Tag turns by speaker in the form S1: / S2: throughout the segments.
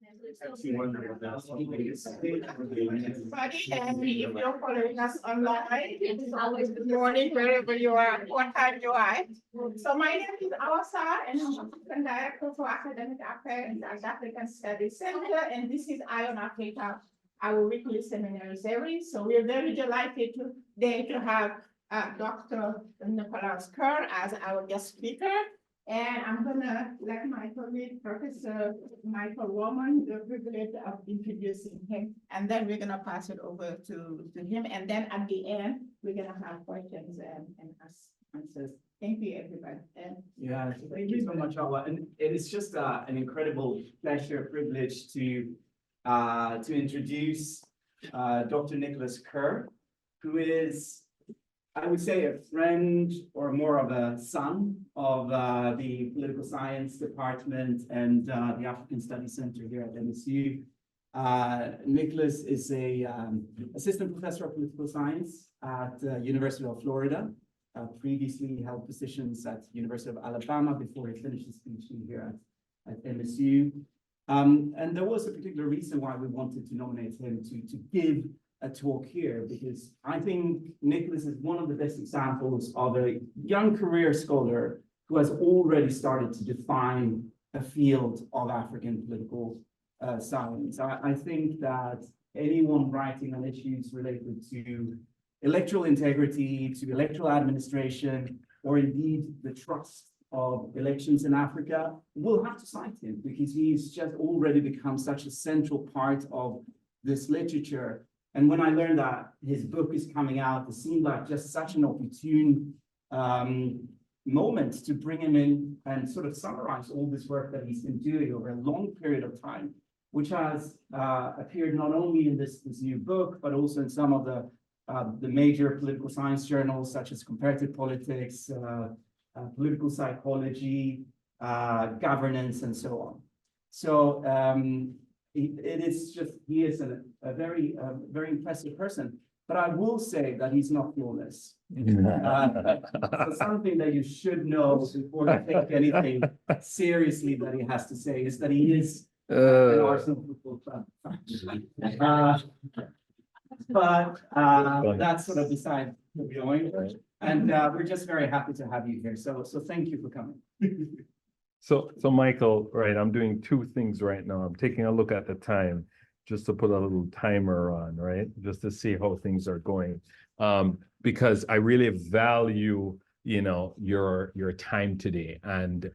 S1: Everybody, and if you're following us online, it's always good morning wherever you are, what time you are. So my name is Awasa, and I'm Assistant Director for Academic Affairs at African Studies Center, and this is Eye on Africa, our weekly seminary series. So we're very delighted today to have Dr. Nicholas Kerr as our guest speaker. And I'm gonna let my colleague, Professor Michael Woman, the privilege of introducing him, and then we're gonna pass it over to him. And then at the end, we're gonna have questions and answers. Thank you, everybody.
S2: Yeah, thank you so much, Awa. And it is just an incredible pleasure, privilege to introduce Dr. Nicholas Kerr, who is, I would say, a friend or more of a son of the Political Science Department and the African Studies Center here at MSU. Nicholas is a assistant professor of political science at University of Florida. Previously held positions at University of Alabama before he finished his PhD here at MSU. And there was a particular reason why we wanted to nominate him to give a talk here, because I think Nicholas is one of the best examples of a young career scholar who has already started to define a field of African political science. I think that anyone writing on issues related to electoral integrity, to electoral administration, or indeed the trust of elections in Africa will have to cite him, because he's just already become such a central part of this literature. And when I learned that his book is coming out, it seemed like just such an opportune moment to bring him in and sort of summarize all this work that he's been doing over a long period of time, which has appeared not only in this new book, but also in some of the major political science journals, such as Comparative Politics, Political Psychology, Governance, and so on. So it is just, he is a very impressive person, but I will say that he's not flawless. So something that you should know before you take anything seriously that he has to say is that he is an Arsenal football fan. But that's sort of beside the point. And we're just very happy to have you here. So thank you for coming.
S3: So Michael, right, I'm doing two things right now. I'm taking a look at the time just to put a little timer on, right? Just to see how things are going. Because I really value, your time today. And,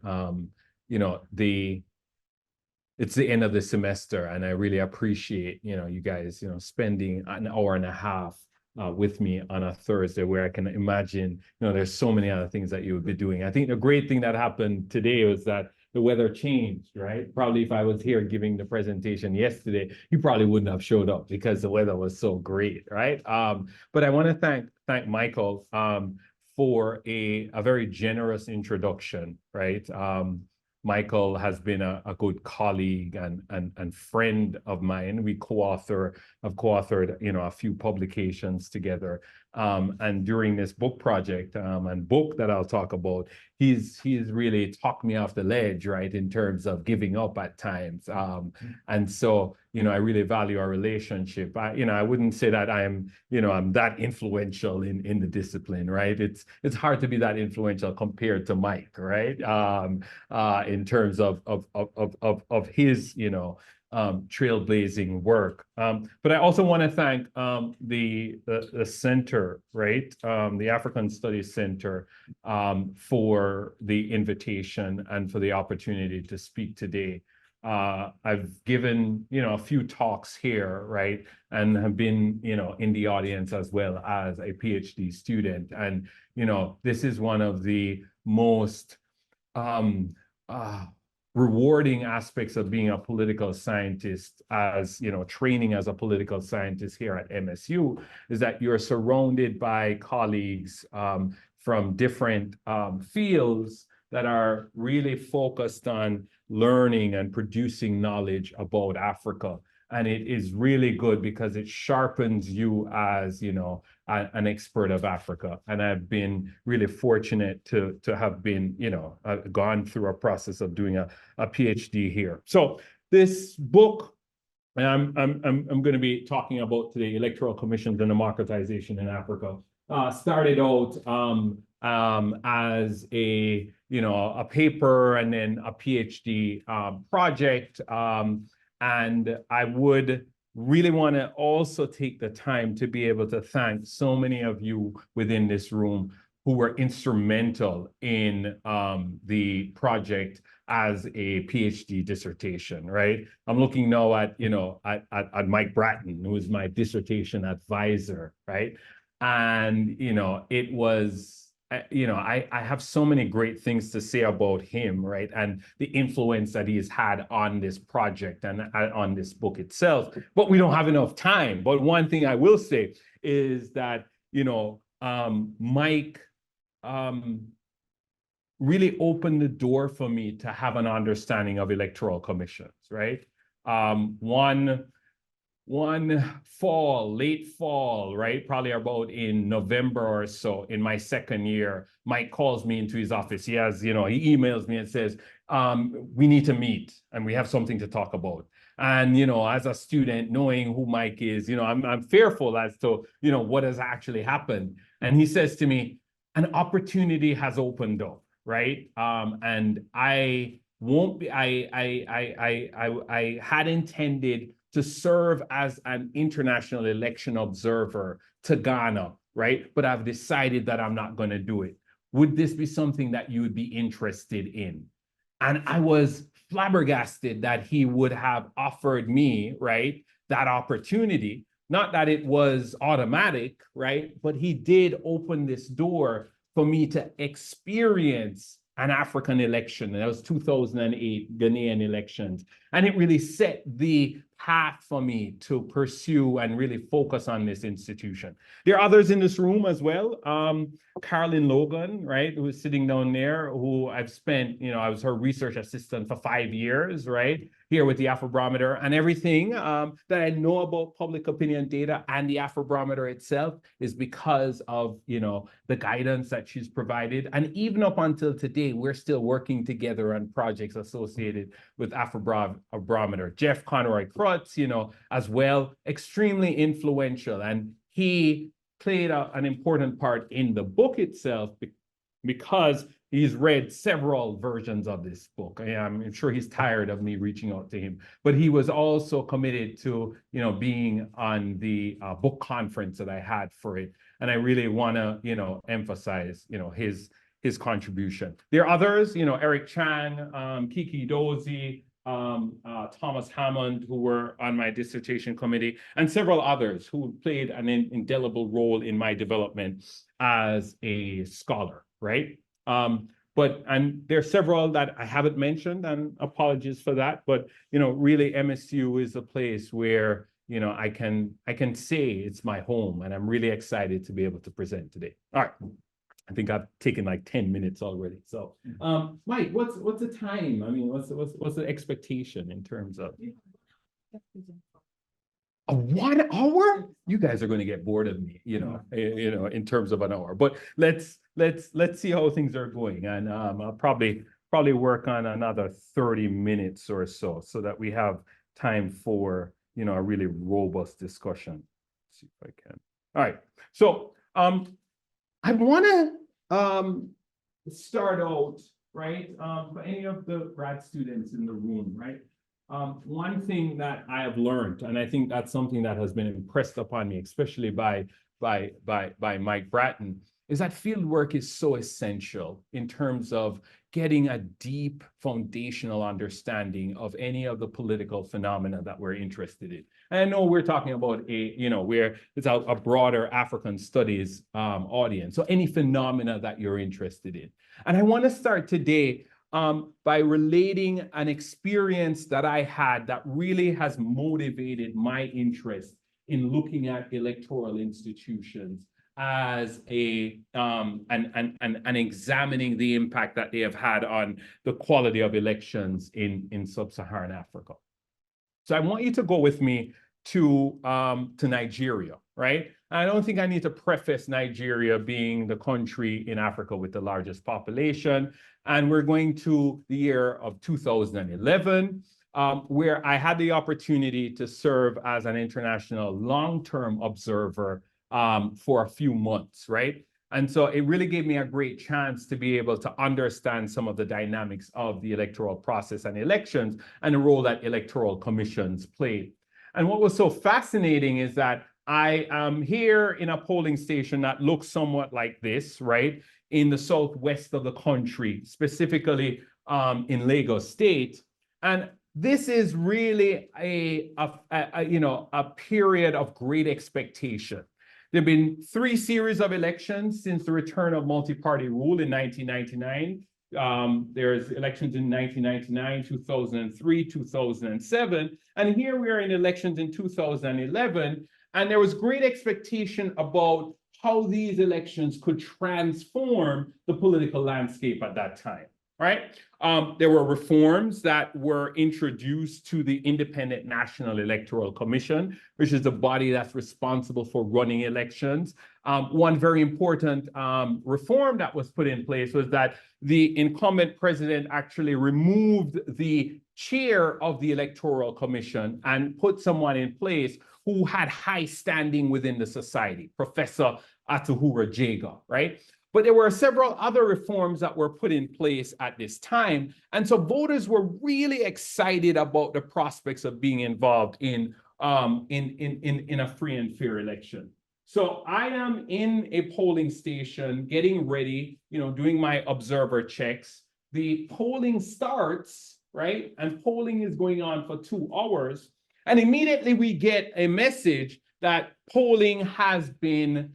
S3: it's the end of the semester, and I really appreciate, you guys, spending an hour and a half with me on a Thursday, where I can imagine, there's so many other things that you would be doing. I think the great thing that happened today was that the weather changed, right? Probably if I was here giving the presentation yesterday, you probably wouldn't have showed up because the weather was so great, right? But I want to thank Michael for a very generous introduction, right? Michael has been a good colleague and friend of mine. We have co-authored, a few publications together. And during this book project and book that I'll talk about, he's really talked me off the ledge, right, in terms of giving up at times. And so, I really value our relationship. I wouldn't say that I'm that influential in the discipline, right? It's hard to be that influential compared to Mike, right? In terms of his, trailblazing work. But I also want to thank the center, right? The African Studies Center, for the invitation and for the opportunity to speak today. I've given, a few talks here, right? And have been, in the audience as well as a PhD student. And, this is one of the most rewarding aspects of being a political scientist, as training as a political scientist here at MSU, is that you're surrounded by colleagues from different fields that are really focused on learning and producing knowledge about Africa. And it is really good because it sharpens you as, an expert of Africa. And I've been really fortunate to have been, gone through a process of doing a PhD here. So this book, and I'm going to be talking about today, Electoral Commissions and Democratization in Africa, started out as a paper and then a PhD project, and I would really want to also take the time to be able to thank so many of you within this room who were instrumental in the project as a PhD dissertation, right? I'm looking now at, at Mike Bratton, who was my dissertation advisor, right? And, it was, I have so many great things to say about him, right? And the influence that he has had on this project and on this book itself, but we don't have enough time. But one thing I will say is that, Mike really opened the door for me to have an understanding of electoral commissions, right? One fall, late fall, right? Probably about in November or so, in my second year, Mike calls me into his office. He has, he emails me and says, we need to meet and we have something to talk about. And, as a student, knowing who Mike is, I'm fearful as to, what has actually happened. And he says to me, an opportunity has opened up, right? And I won't be, I had intended to serve as an international election observer to Ghana, right? But I've decided that I'm not going to do it. Would this be something that you would be interested in? And I was flabbergasted that he would have offered me, right, that opportunity. Not that it was automatic, right? But he did open this door for me to experience an African election. That was 2008 Ghanaian elections. And it really set the path for me to pursue and really focus on this institution. There are others in this room as well. Carolyn Logan, right, who is sitting down there, who I've spent, I was her research assistant for 5 years, right, here with the Afrobarometer, and everything that I know about public opinion data and the Afrobarometer itself is because of, the guidance that she's provided. And even up until today, we're still working together on projects associated with Afrobarometer. Jeff Conroy Crutz, as well, extremely influential. And he played an important part in the book itself because he's read several versions of this book. I'm sure he's tired of me reaching out to him, but he was also committed to, being on the book conference that I had for it. And I really want to, emphasize, his contribution. There are others, Eric Chan, Kiki Dozie, Thomas Hammond, who were on my dissertation committee, and several others who played an indelible role in my development as a scholar, right? And there are several that I haven't mentioned, and apologies for that, but really MSU is a place where I can say it's my home, and I'm really excited to be able to present today. All right. I think I've taken like 10 minutes already. So, Mike, what's the time? I mean, what's the expectation in terms of a 1 hour? You guys are going to get bored of me, in terms of an hour. But let's see how things are going, and I'll probably work on another 30 minutes or so that we have time for a really robust discussion. Let's see if I can. All right. So, I want to start out, right, for any of the grad students in the room, right? One thing that I have learned, and I think that's something that has been impressed upon me, especially by Mike Bratton, is that fieldwork is so essential in terms of getting a deep foundational understanding of any of the political phenomena that we're interested in. And I know we're talking about where it's a broader African studies audience. So any phenomena that you're interested in. And I want to start today by relating an experience that I had that really has motivated my interest in looking at electoral institutions as and examining the impact that they have had on the quality of elections in sub-Saharan Africa. So I want you to go with me to Nigeria, right? I don't think I need to preface Nigeria being the country in Africa with the largest population. And we're going to the year of 2011. where I had the opportunity to serve as an international long-term observer for a few months, right? And so it really gave me a great chance to be able to understand some of the dynamics of the electoral process and elections and the role that electoral commissions played. And what was so fascinating is that I am here in a polling station that looks somewhat like this, right? In the southwest of the country, specifically in Lagos State. And this is really a period of great expectation. There have been 3 series of elections since the return of multi-party rule in 1999. There's elections in 1999, 2003, 2007. And here we are in elections in 2011. And there was great expectation about how these elections could transform the political landscape at that time, right? There were reforms that were introduced to the Independent National Electoral Commission, which is the body that's responsible for running elections. One very important reform that was put in place was that the incumbent president actually removed the chair of the Electoral Commission and put someone in place who had high standing within the society, Professor Atuhura Jega, right? But there were several other reforms that were put in place at this time. And so voters were really excited about the prospects of being involved in a free and fair election. So I am in a polling station getting ready, doing my observer checks. The polling starts, right? And polling is going on for 2 hours. And immediately we get a message that polling has been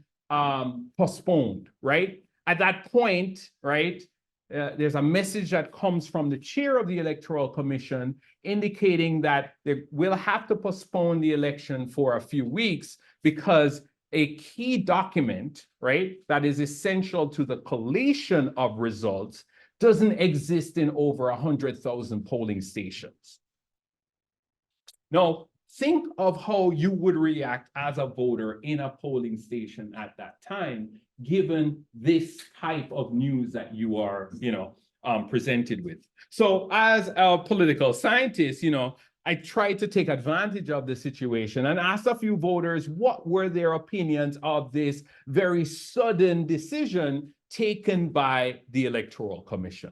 S3: postponed, right? At that point, right, there's a message that comes from the chair of the Electoral Commission indicating that they will have to postpone the election for a few weeks because a key document, right, that is essential to the collation of results doesn't exist in over 100,000 polling stations. Now, think of how you would react as a voter in a polling station at that time, given this type of news that you are, presented with. So as a political scientist, I tried to take advantage of the situation and asked a few voters what were their opinions of this very sudden decision taken by the Electoral Commission.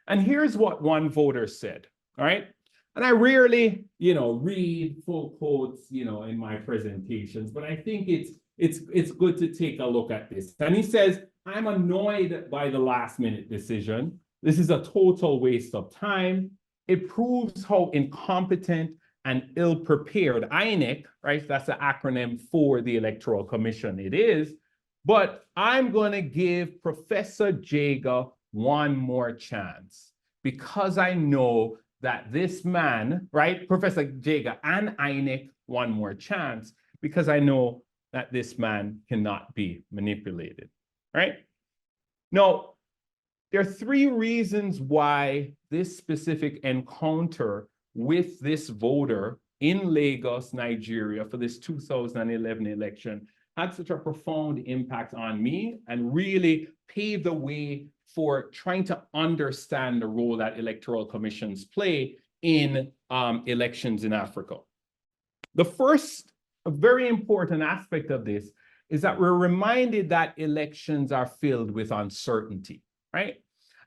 S3: And here's what one voter said, all right? And I rarely, read full quotes, in my presentations, but I think it's good to take a look at this. And he says, I'm annoyed by the last minute decision. This is a total waste of time. It proves how incompetent and ill-prepared INEC, right? That's the acronym for the Electoral Commission it is. But I'm going to give Professor Jega one more chance because I know that this man, right, Professor Jega and INEC one more chance because I know that this man cannot be manipulated, right? Now, there are 3 reasons why this specific encounter with this voter in Lagos, Nigeria, for this 2011 election had such a profound impact on me and really paved the way for trying to understand the role that electoral commissions play in elections in Africa. The first very important aspect of this is that we're reminded that elections are filled with uncertainty, right?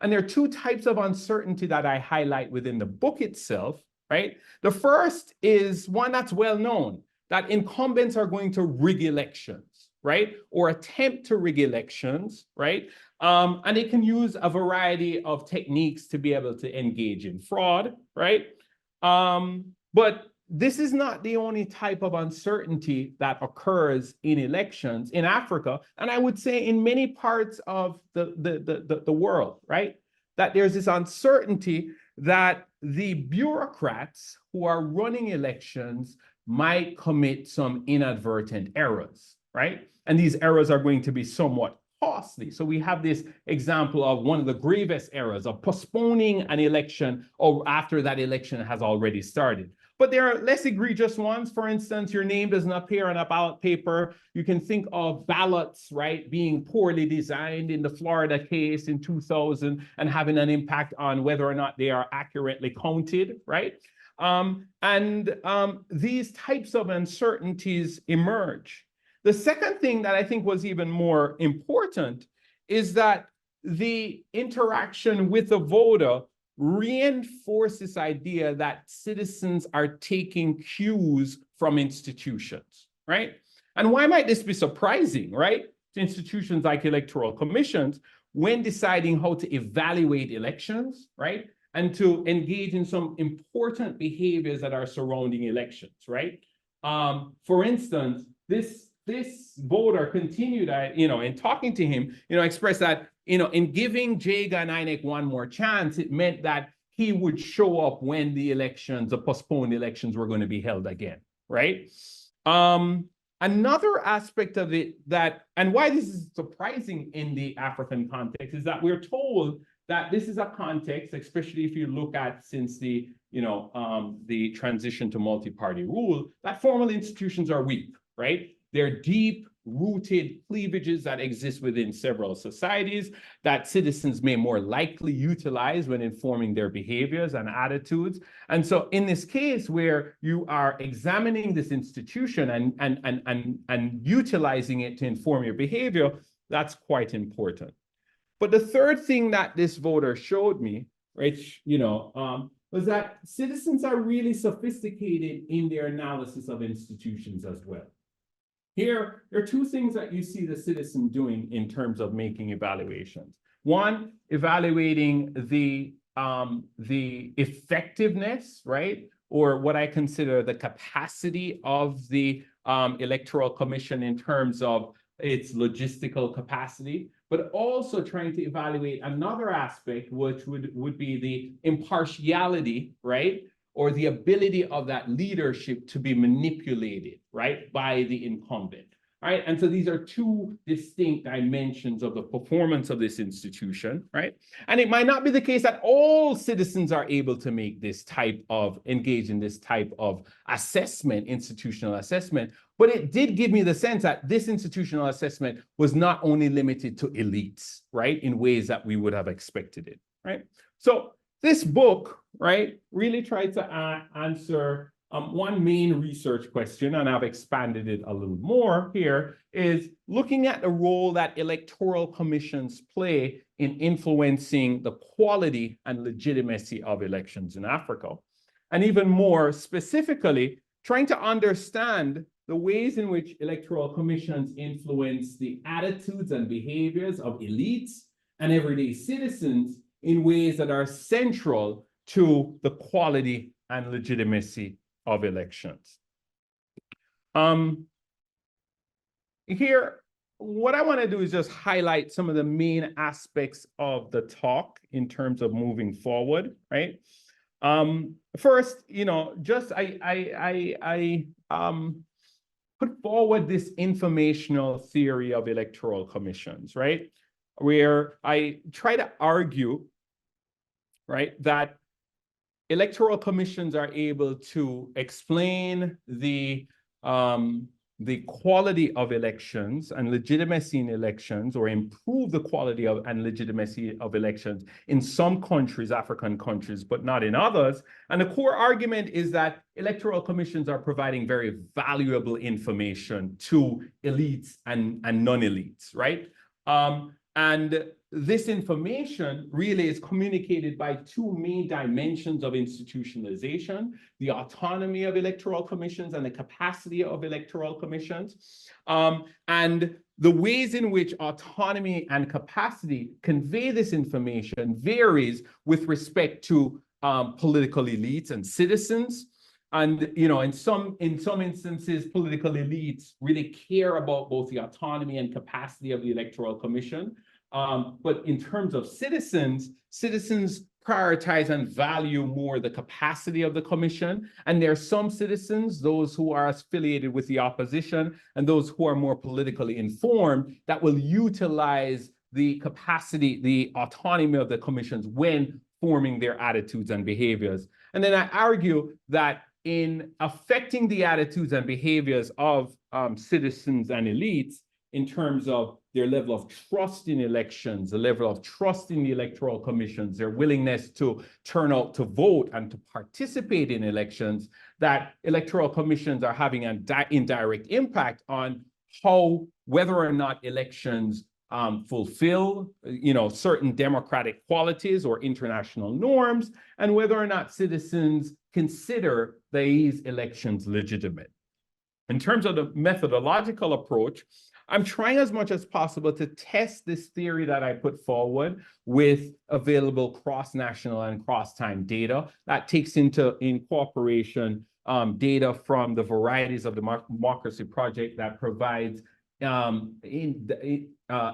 S3: And there are 2 types of uncertainty that I highlight within the book itself, right? The first is one that's well known, that incumbents are going to rig elections, right? Or attempt to rig elections, right? And they can use a variety of techniques to be able to engage in fraud, right? But this is not the only type of uncertainty that occurs in elections in Africa, and I would say in many parts of the world, right? That there's this uncertainty that the bureaucrats who are running elections might commit some inadvertent errors, right? And these errors are going to be somewhat costly. So we have this example of one of the gravest errors of postponing an election or after that election has already started. But there are less egregious ones. For instance, your name doesn't appear on a ballot paper. You can think of ballots, right, being poorly designed in the Florida case in 2000 and having an impact on whether or not they are accurately counted, right? These types of uncertainties emerge. The second thing that I think was even more important is that the interaction with the voter reinforces this idea that citizens are taking cues from institutions, right? And why might this be surprising, right? To institutions like electoral commissions when deciding how to evaluate elections, right? And to engage in some important behaviors that are surrounding elections, right? For instance, this voter continued, in talking to him, expressed that, in giving Jega and INEC one more chance, it meant that he would show up when the postponed elections were going to be held again, right? Another aspect of it and why this is surprising in the African context is that we're told that this is a context, especially if you look at since the transition to multi-party rule, that formal institutions are weak, right? They're deep-rooted cleavages that exist within several societies that citizens may more likely utilize when informing their behaviors and attitudes. And so in this case where you are examining this institution and utilizing it to inform your behavior, that's quite important. But the third thing that this voter showed me, right, was that citizens are really sophisticated in their analysis of institutions as well. Here, there are two things that you see the citizen doing in terms of making evaluations. One, evaluating the effectiveness, right, or what I consider the capacity of the Electoral Commission in terms of its logistical capacity, but also trying to evaluate another aspect, which would be the impartiality, right, or the ability of that leadership to be manipulated, right, by the incumbent, right? And so these are two distinct dimensions of the performance of this institution, right? And it might not be the case that all citizens are able to make engage in this type of assessment, institutional assessment, but it did give me the sense that this institutional assessment was not only limited to elites, right, in ways that we would have expected it, right? So this book, right, really tried to answer one main research question, and I've expanded it a little more here, is looking at the role that electoral commissions play in influencing the quality and legitimacy of elections in Africa. And even more specifically, trying to understand the ways in which electoral commissions influence the attitudes and behaviors of elites and everyday citizens in ways that are central to the quality and legitimacy of elections. Here, what I want to do is just highlight some of the main aspects of the talk in terms of moving forward, right? First, I put forward this informational theory of electoral commissions, right? Where I try to argue, right, that electoral commissions are able to explain the quality of elections and legitimacy in elections, or improve the quality of and legitimacy of elections in some countries, African countries, but not in others. And the core argument is that electoral commissions are providing very valuable information to elites and non-elites, right? And this information really is communicated by two main dimensions of institutionalization: the autonomy of electoral commissions and the capacity of electoral commissions. And the ways in which autonomy and capacity convey this information varies with respect to political elites and citizens. And in some instances, political elites really care about both the autonomy and capacity of the Electoral Commission. But in terms of citizens prioritize and value more the capacity of the commission. And there are some citizens, those who are affiliated with the opposition and those who are more politically informed, that will utilize the capacity, the autonomy of the commissions when forming their attitudes and behaviors. And then I argue that in affecting the attitudes and behaviors of citizens and elites, in terms of their level of trust in elections, the level of trust in the electoral commissions, their willingness to turn out to vote and to participate in elections, that electoral commissions are having an indirect impact on whether or not elections fulfill, certain democratic qualities or international norms, and whether or not citizens consider these elections legitimate. In terms of the methodological approach, I'm trying as much as possible to test this theory that I put forward with available cross-national and cross-time data that takes into incorporation data from the varieties of the Democracy Project that provides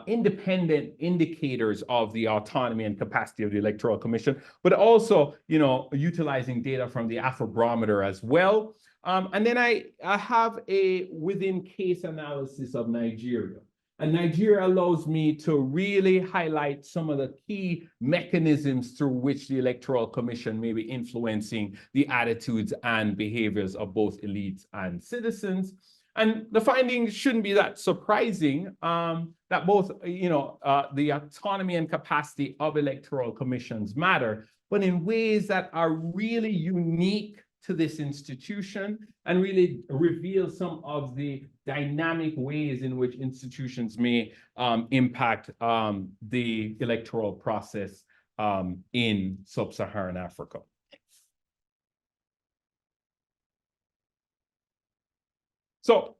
S3: independent indicators of the autonomy and capacity of the Electoral Commission, but also, utilizing data from the Afrobarometer as well. And then I have a within case analysis of Nigeria. And Nigeria allows me to really highlight some of the key mechanisms through which the Electoral Commission may be influencing the attitudes and behaviors of both elites and citizens. And the findings shouldn't be that surprising, that both, the autonomy and capacity of electoral commissions matter, but in ways that are really unique to this institution and really reveal some of the dynamic ways in which institutions may impact the electoral process in sub-Saharan Africa. So,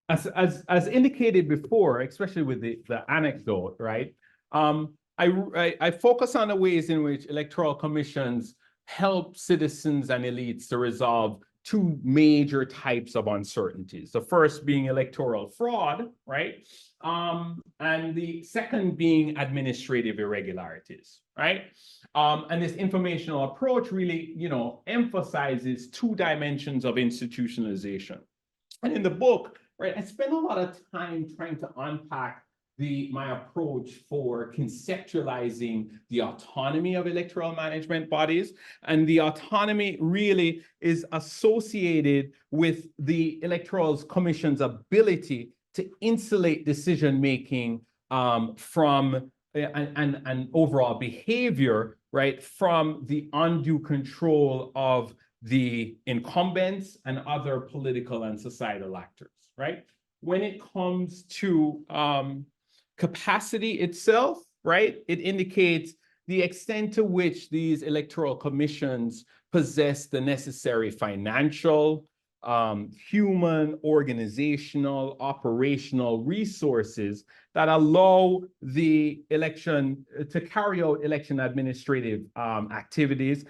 S3: as indicated before, especially with the anecdote, right? I focus on the ways in which electoral commissions help citizens and elites to resolve two major types of uncertainties. The first being electoral fraud, right? And the second being administrative irregularities, right? And this informational approach really, emphasizes two dimensions of institutionalization. And in the book, right, I spend a lot of time trying to unpack my approach for conceptualizing the autonomy of electoral management bodies. And the autonomy really is associated with the Electoral Commission's ability to insulate decision-making from and overall behavior, right, from the undue control of the incumbents and other political and societal actors, right? When it comes to capacity itself, right, it indicates the extent to which these electoral commissions possess the necessary financial, human, organizational, operational resources that allow the election to carry out election administrative activities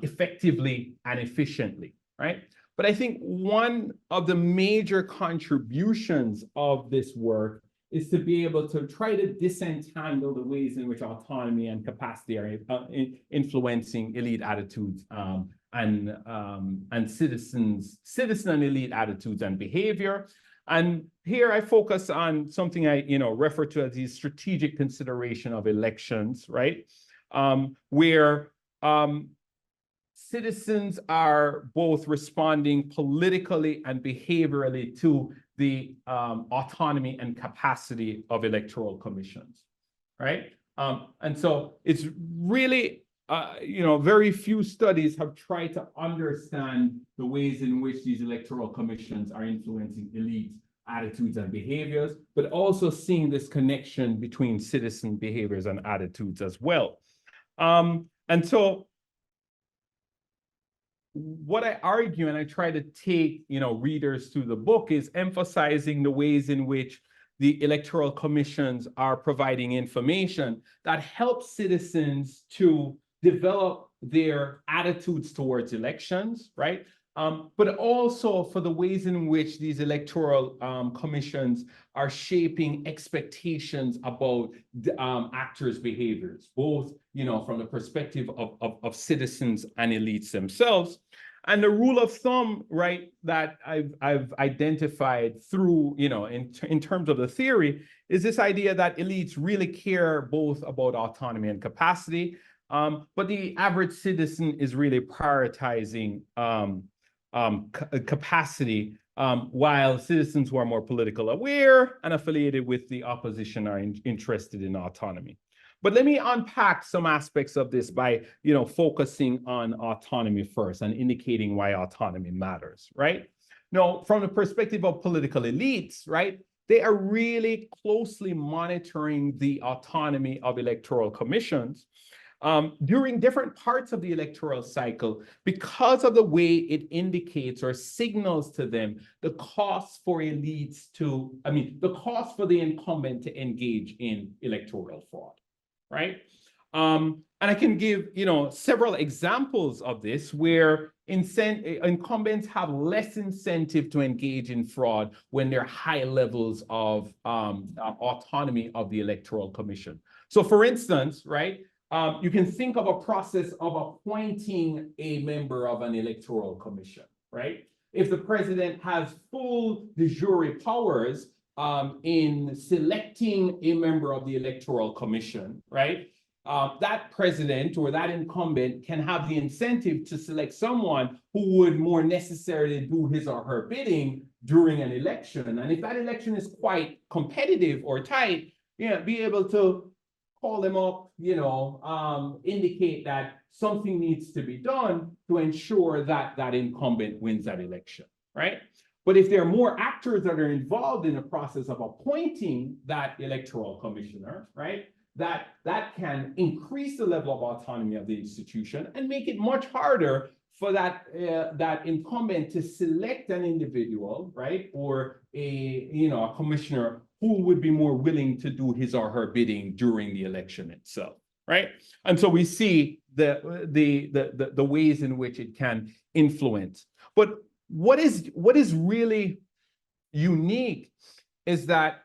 S3: effectively and efficiently, right? But I think one of the major contributions of this work is to be able to try to disentangle the ways in which autonomy and capacity are influencing elite attitudes and citizen and elite attitudes and behavior. And here I focus on something I refer to as the strategic consideration of elections, right? Where citizens are both responding politically and behaviorally to the autonomy and capacity of electoral commissions, right? And so it's really, very few studies have tried to understand the ways in which these electoral commissions are influencing elite attitudes and behaviors, but also seeing this connection between citizen behaviors and attitudes as well. And so what I argue, and I try to take, readers through the book, is emphasizing the ways in which the electoral commissions are providing information that helps citizens to develop their attitudes towards elections, right? But also for the ways in which these electoral commissions are shaping expectations about actors' behaviors, both from the perspective of citizens and elites themselves. And the rule of thumb, right, that I've identified through, in terms of the theory, is this idea that elites really care both about autonomy and capacity, but the average citizen is really prioritizing capacity, while citizens who are more politically aware and affiliated with the opposition are interested in autonomy. But let me unpack some aspects of this by, focusing on autonomy first and indicating why autonomy matters, right? Now, from the perspective of political elites, right, they are really closely monitoring the autonomy of electoral commissions during different parts of the electoral cycle because of the way it indicates or signals to them the cost for elites the cost for the incumbent to engage in electoral fraud, right? And I can give, several examples of this where incumbents have less incentive to engage in fraud when there are high levels of autonomy of the Electoral Commission. So for instance, right, you can think of a process of appointing a member of an electoral commission, right? If the president has full de jure powers in selecting a member of the electoral commission, right? That president or that incumbent can have the incentive to select someone who would more necessarily do his or her bidding during an election. And if that election is quite competitive or tight, be able to call them up, indicate that something needs to be done to ensure that that incumbent wins that election, right? But if there are more actors that are involved in the process of appointing that electoral commissioner, right, that can increase the level of autonomy of the institution and make it much harder for that incumbent to select an individual, right, or a commissioner who would be more willing to do his or her bidding during the election itself, right? And so we see the ways in which it can influence. But what is really unique is that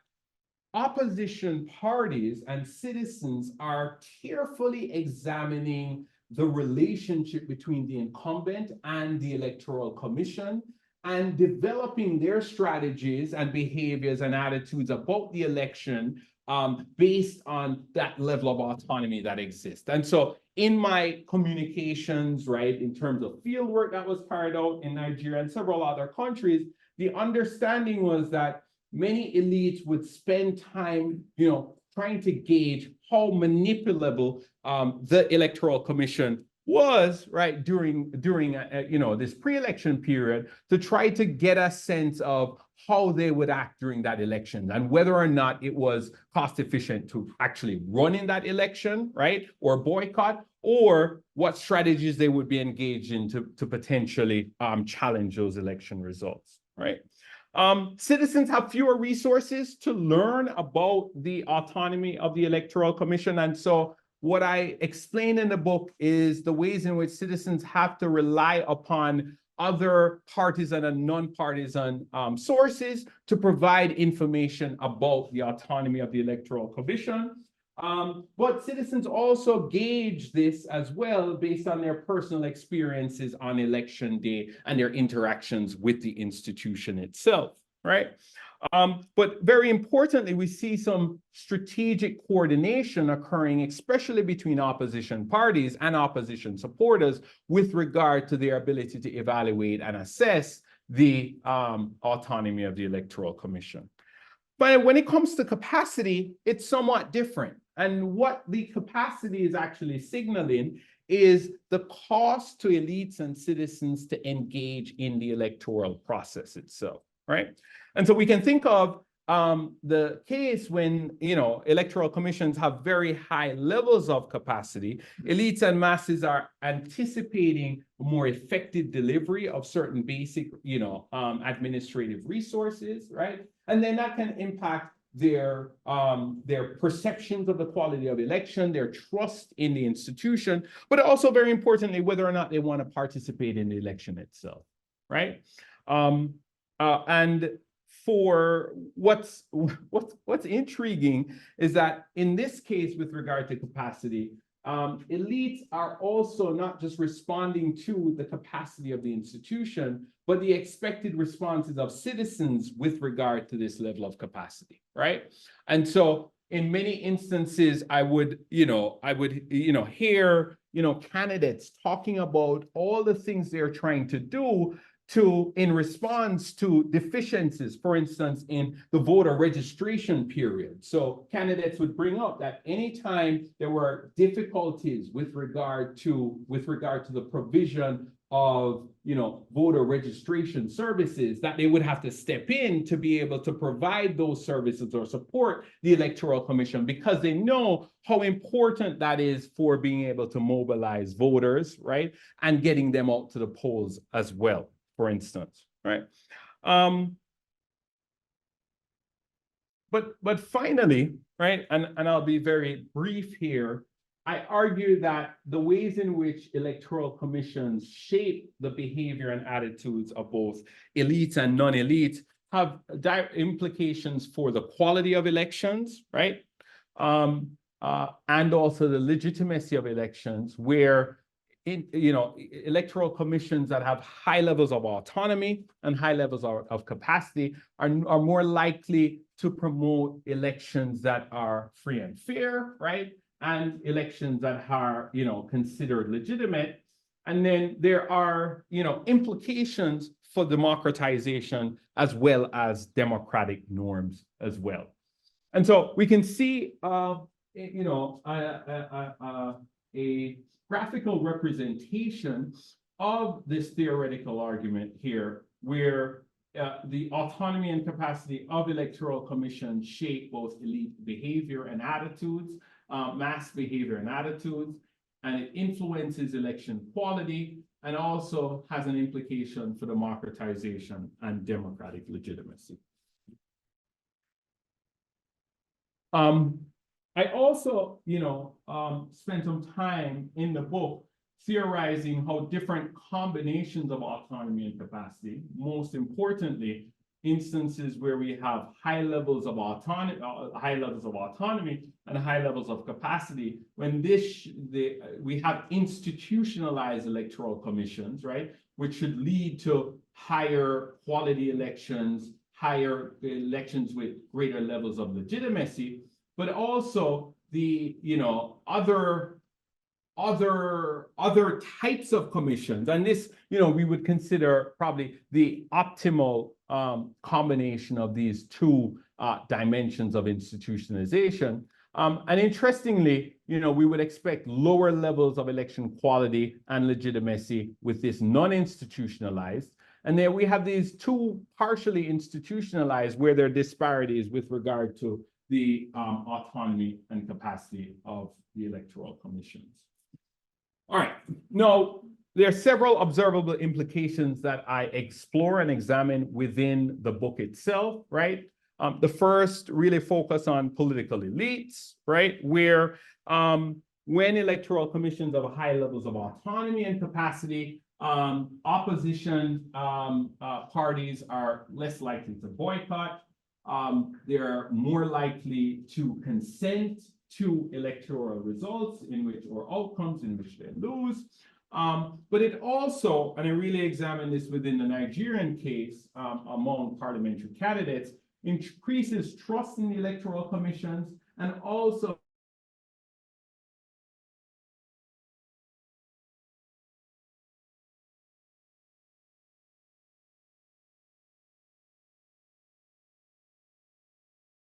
S3: opposition parties and citizens are carefully examining the relationship between the incumbent and the Electoral Commission and developing their strategies and behaviors and attitudes about the election based on that level of autonomy that exists. And so in my communications, right, in terms of fieldwork that was carried out in Nigeria and several other countries, the understanding was that many elites would spend time, trying to gauge how manipulable the Electoral Commission was, right, during this pre-election period to try to get a sense of how they would act during that election and whether or not it was cost efficient to actually run in that election, right, or boycott, or what strategies they would be engaged in to potentially challenge those election results, right? Citizens have fewer resources to learn about the autonomy of the Electoral Commission. And so what I explain in the book is the ways in which citizens have to rely upon other partisan and non-partisan sources to provide information about the autonomy of the Electoral Commission. But citizens also gauge this as well based on their personal experiences on election day and their interactions with the institution itself, right? But very importantly, we see some strategic coordination occurring, especially between opposition parties and opposition supporters with regard to their ability to evaluate and assess the autonomy of the Electoral Commission. But when it comes to capacity, it's somewhat different. And what the capacity is actually signaling is the cost to elites and citizens to engage in the electoral process itself, right? And so we can think of the case when, electoral commissions have very high levels of capacity, elites and masses are anticipating more effective delivery of certain basic, administrative resources, right? And then that can impact their perceptions of the quality of election, their trust in the institution, but also very importantly, whether or not they want to participate in the election itself, right? And for what's intriguing is that in this case, with regard to capacity, elites are also not just responding to the capacity of the institution, but the expected responses of citizens with regard to this level of capacity, right? And so in many instances, I would hear, candidates talking about all the things they're trying to do in response to deficiencies, for instance, in the voter registration period. So candidates would bring up that anytime there were difficulties with regard to the provision of, voter registration services, that they would have to step in to be able to provide those services or support the Electoral Commission, because they know how important that is for being able to mobilize voters, right? And getting them out to the polls as well, for instance, right? But finally, right, and I'll be very brief here, I argue that the ways in which electoral commissions shape the behavior and attitudes of both elites and non-elites have direct implications for the quality of elections, right? And also the legitimacy of elections, where electoral commissions that have high levels of autonomy and high levels of capacity are more likely to promote elections that are free and fair, right? And elections that are, considered legitimate. And then there are, implications for democratization as well as democratic norms as well. And so we can see, a graphical representation of this theoretical argument here, where the autonomy and capacity of electoral commissions shape both elite behavior and attitudes, mass behavior and attitudes, and it influences election quality, and also has an implication for democratization and democratic legitimacy. I also, spent some time in the book theorizing how different combinations of autonomy and capacity, most importantly, instances where we have high levels of autonomy and high levels of capacity, when we have institutionalized electoral commissions, right, which should lead to higher quality elections, higher elections with greater levels of legitimacy, but also the other types of commissions. And this, we would consider probably the optimal combination of these two dimensions of institutionalization. And interestingly, we would expect lower levels of election quality and legitimacy with this non-institutionalized. And then we have these two partially institutionalized, where there are disparities with regard to the autonomy and capacity of the electoral commissions. All right, now there are several observable implications that I explore and examine within the book itself, right? The first really focus on political elites, right? Where when electoral commissions have high levels of autonomy and capacity, opposition parties are less likely to boycott. They're more likely to consent to electoral results or outcomes in which they lose. But it also, and I really examine this within the Nigerian case among parliamentary candidates, increases trust in the electoral commissions, and also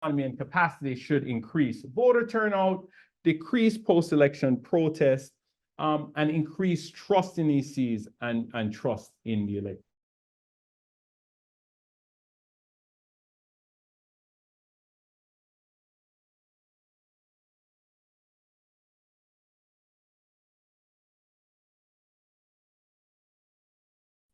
S3: autonomy and capacity should increase voter turnout, decrease post-election protests, and increase trust in ECs and trust in the election.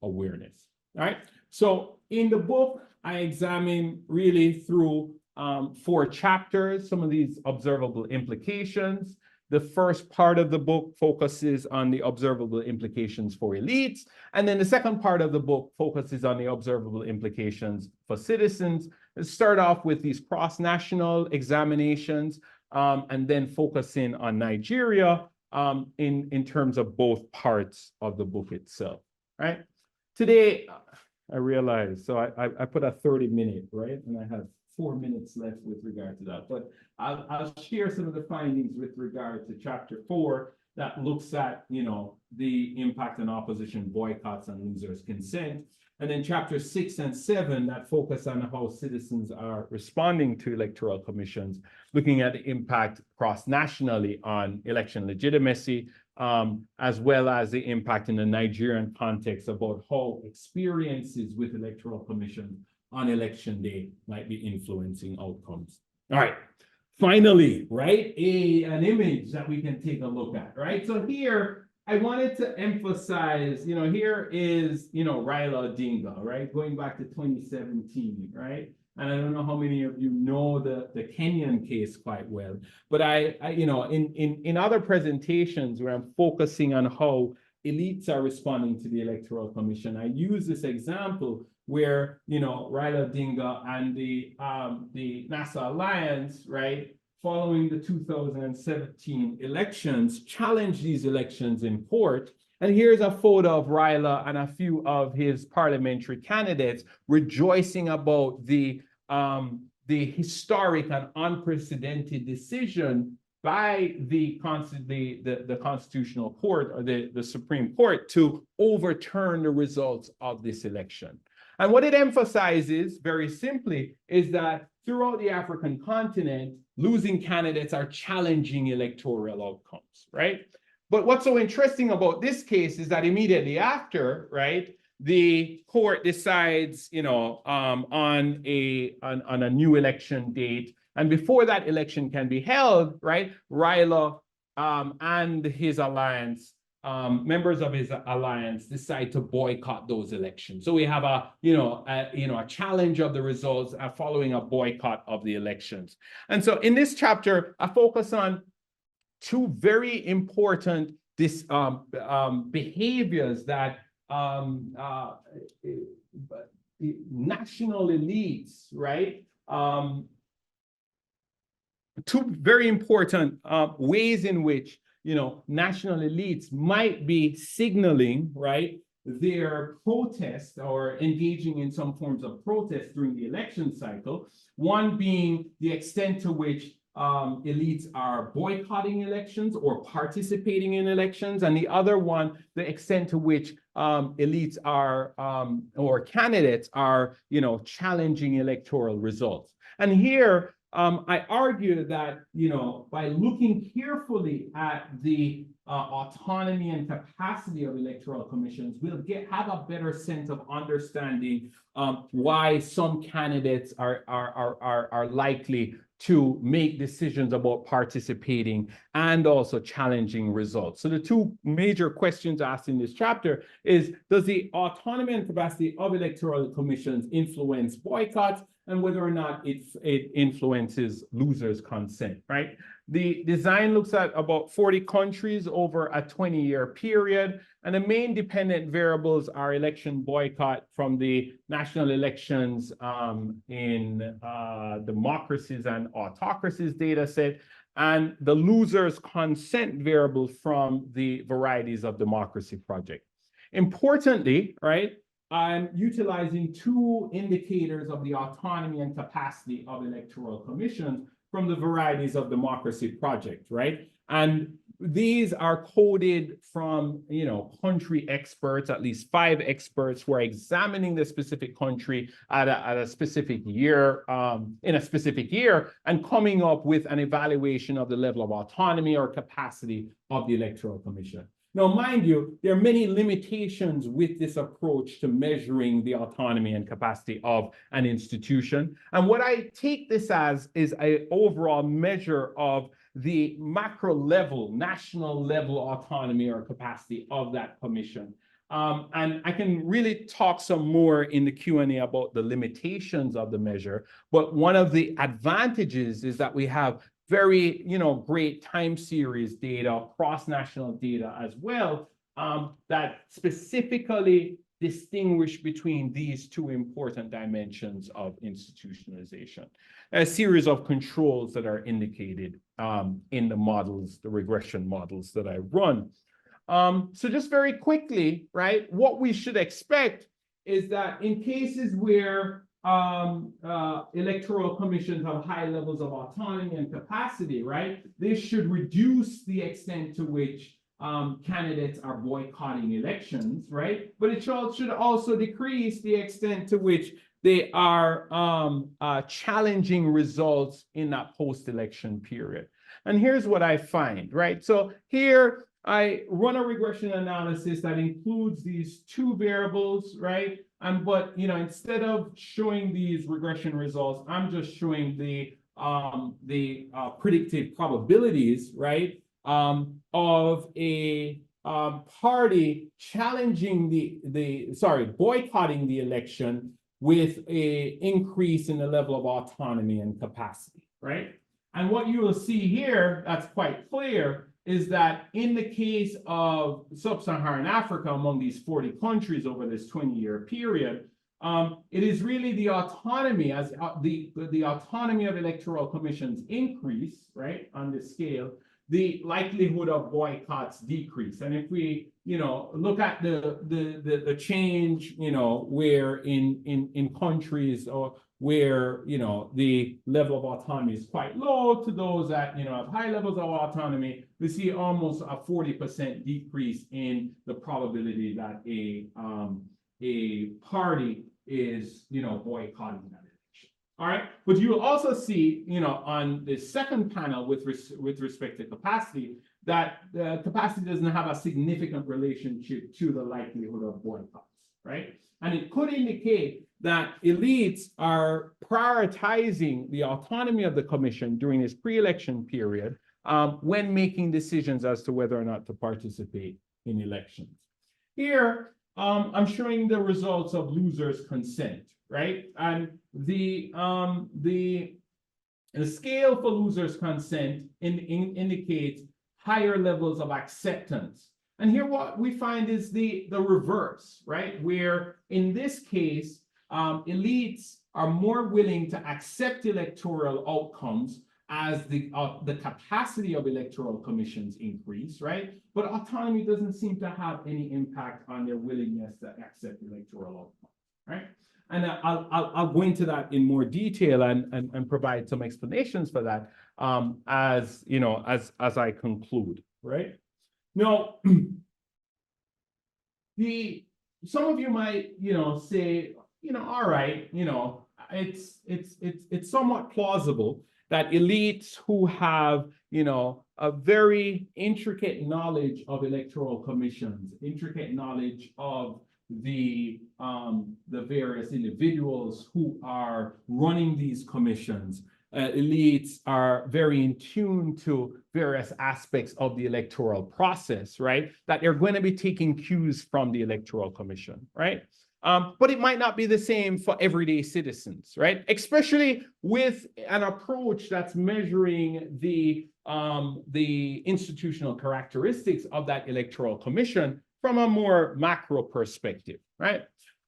S3: Awareness. All right. So in the book, I examine really through 4 chapters some of these observable implications. The first part of the book focuses on the observable implications for elites. And then the second part of the book focuses on the observable implications for citizens. Let's start off with these cross-national examinations and then focusing on Nigeria in terms of both parts of the book itself, right? Today, I realized, so I put a 30-minute, right? And I have 4 minutes left with regard to that. But I'll share some of the findings with regard to chapter 4 that looks at, the impact on opposition boycotts and losers consent. And then chapter 6 and 7 that focus on how citizens are responding to electoral commissions, looking at the impact cross-nationally on election legitimacy, as well as the impact in the Nigerian context about how experiences with electoral commissions on election day might be influencing outcomes. All right. Finally, right, an image that we can take a look at, right? So here, I wanted to emphasize, here is, Raila Odinga, right? Going back to 2017, right? And I don't know how many of you know the Kenyan case quite well, but in other presentations where I'm focusing on how elites are responding to the Electoral Commission, I use this example where, Raila Odinga and the NASA Alliance, right, following the 2017 elections, challenged these elections in court. And here's a photo of Raila and a few of his parliamentary candidates rejoicing about the historic and unprecedented decision by the Constitutional Court or the Supreme Court to overturn the results of this election. And what it emphasizes, very simply, is that throughout the African continent, losing candidates are challenging electoral outcomes, right? But what's so interesting about this case is that immediately after, right, the court decides, on a new election date, and before that election can be held, right, Raila and his alliance, members of his alliance, decide to boycott those elections. So we have a challenge of the results following a boycott of the elections. And so in this chapter, I focus on two very important behaviors that national elites, right? Two very important ways in which national elites might be signaling, right, their protest or engaging in some forms of protest during the election cycle. One being the extent to which elites are boycotting elections or participating in elections, and the other one, the extent to which elites are or candidates are, challenging electoral results. And here, I argue that, by looking carefully at the autonomy and capacity of electoral commissions, we'll have a better sense of understanding why some candidates are likely to make decisions about participating and also challenging results. So the two major questions asked in this chapter is, does the autonomy and capacity of electoral commissions influence boycotts, and whether or not it influences losers' consent, right? The design looks at about 40 countries over a 20-year period, and the main dependent variables are election boycott from the national elections in democracies and autocracies data set, and the losers' consent variable from the Varieties of Democracy project. Importantly, right, I'm utilizing two indicators of the autonomy and capacity of electoral commissions from the Varieties of Democracy project, right? And these are coded from, country experts, at least 5 experts who are examining the specific country at a specific year, in a specific year, and coming up with an evaluation of the level of autonomy or capacity of the Electoral Commission. Now, mind you, there are many limitations with this approach to measuring the autonomy and capacity of an institution. And what I take this as is an overall measure of the macro level, national level autonomy or capacity of that commission. And I can really talk some more in the Q&A about the limitations of the measure. But one of the advantages is that we have very, great time series data, cross-national data as well, that specifically distinguish between these two important dimensions of institutionalization. A series of controls that are indicated in the models, the regression models that I run. So just very quickly, right, what we should expect is that in cases where electoral commissions have high levels of autonomy and capacity, right, this should reduce the extent to which candidates are boycotting elections, right? But it should also decrease the extent to which they are challenging results in that post-election period. And here's what I find, right? So here I run a regression analysis that includes these two variables, right? But instead of showing these regression results, I'm just showing the predictive probabilities, right? Of a party challenging boycotting the election with a increase in the level of autonomy and capacity, right? And what you will see here, that's quite clear, is that in the case of sub-Saharan Africa, among these 40 countries over this 20-year period, it is really the autonomy as the autonomy of electoral commissions increase, right, on this scale, the likelihood of boycotts decrease. And if we, look at the change, where in countries or where, the level of autonomy is quite low to those that, have high levels of autonomy, we see almost a 40% decrease in the probability that a party is, boycotting that election. All right, but you will also see, on the second panel with respect to capacity, that the capacity doesn't have a significant relationship to the likelihood of boycotts, right? And it could indicate that elites are prioritizing the autonomy of the commission during this pre-election period when making decisions as to whether or not to participate in elections. Here, I'm showing the results of losers' consent, right? And the scale for losers' consent indicates higher levels of acceptance. And here what we find is the reverse, right? Where in this case, elites are more willing to accept electoral outcomes as the capacity of electoral commissions increase, right? But autonomy doesn't seem to have any impact on their willingness to accept electoral outcomes, right? And I'll go into that in more detail and provide some explanations for that as I conclude, right? Now, some of you might, say, all right, it's somewhat plausible that elites who have, a very intricate knowledge of electoral commissions, intricate knowledge of the various individuals who are running these commissions, elites are very in tune to various aspects of the electoral process, right? That they're going to be taking cues from the Electoral Commission, right? But it might not be the same for everyday citizens, right? Especially with an approach that's measuring the institutional characteristics of that Electoral Commission from a more macro perspective, right?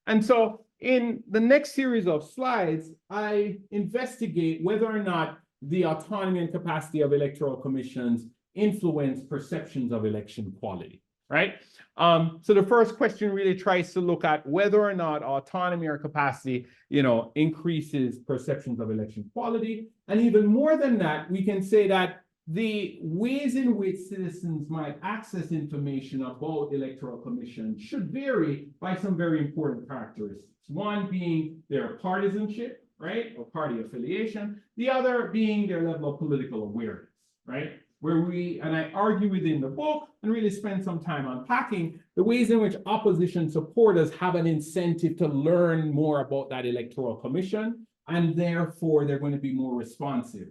S3: And so in the next series of slides, I investigate whether or not the autonomy and capacity of electoral commissions influence perceptions of election quality, right? So the first question really tries to look at whether or not autonomy or capacity, increases perceptions of election quality. And even more than that, we can say that the ways in which citizens might access information about electoral commissions should vary by some very important characteristics. One being their partisanship, right, or party affiliation. The other being their level of political awareness, right? And I argue within the book and really spend some time unpacking the ways in which opposition supporters have an incentive to learn more about that electoral commission, and therefore they're going to be more responsive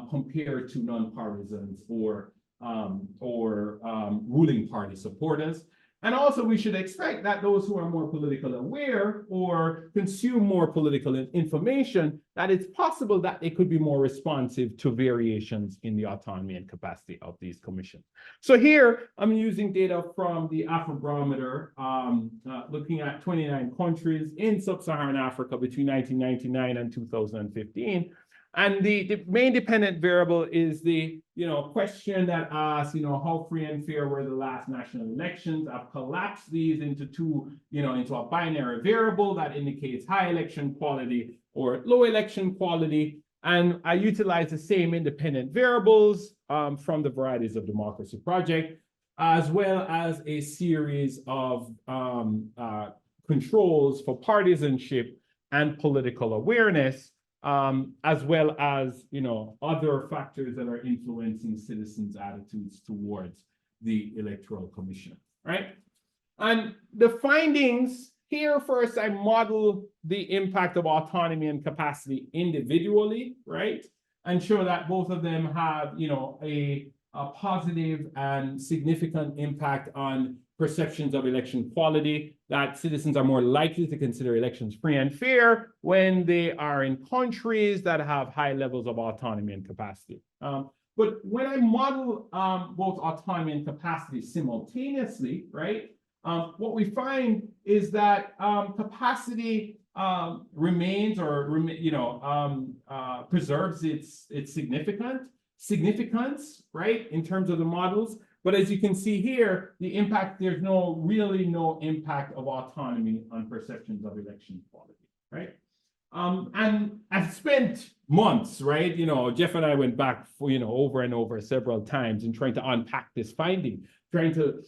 S3: compared to non-partisans or ruling party supporters. And also we should expect that those who are more politically aware or consume more political information, that it's possible that they could be more responsive to variations in the autonomy and capacity of these commissions. So here I'm using data from the Afrobarometer, looking at 29 countries in sub-Saharan Africa between 1999 and 2015. And the main dependent variable is the question that asks, how free and fair were the last national elections? I've collapsed these into two, into a binary variable that indicates high election quality or low election quality. And I utilize the same independent variables from the Varieties of Democracy project. as well as a series of controls for partisanship and political awareness, as well as, other factors that are influencing citizens' attitudes towards the Electoral Commission, right? And the findings here, first, I model the impact of autonomy and capacity individually, right? And show that both of them have, a positive and significant impact on perceptions of election quality, that citizens are more likely to consider elections free and fair when they are in countries that have high levels of autonomy and capacity. But when I model both autonomy and capacity simultaneously, right, what we find is that capacity remains or preserves its significance, right, in terms of the models. But as you can see here, the impact, there's really no impact of autonomy on perceptions of election quality, right? And I've spent months, right? Jeff and I went back for, over and over several times in trying to unpack this finding, trying to,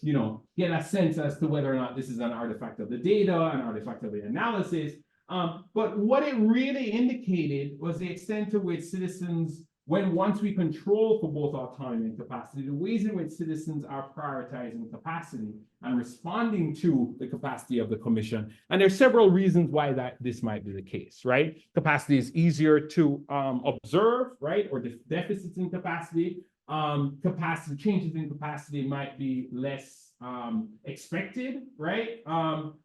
S3: get a sense as to whether or not this is an artifact of the data, an artifact of the analysis. But what it really indicated was the extent to which citizens, once we control for both autonomy and capacity, the ways in which citizens are prioritizing capacity and responding to the capacity of the commission. And there's several reasons why this might be the case, right? Capacity is easier to observe, right? Or deficits in capacity. Changes in capacity might be less expected, right?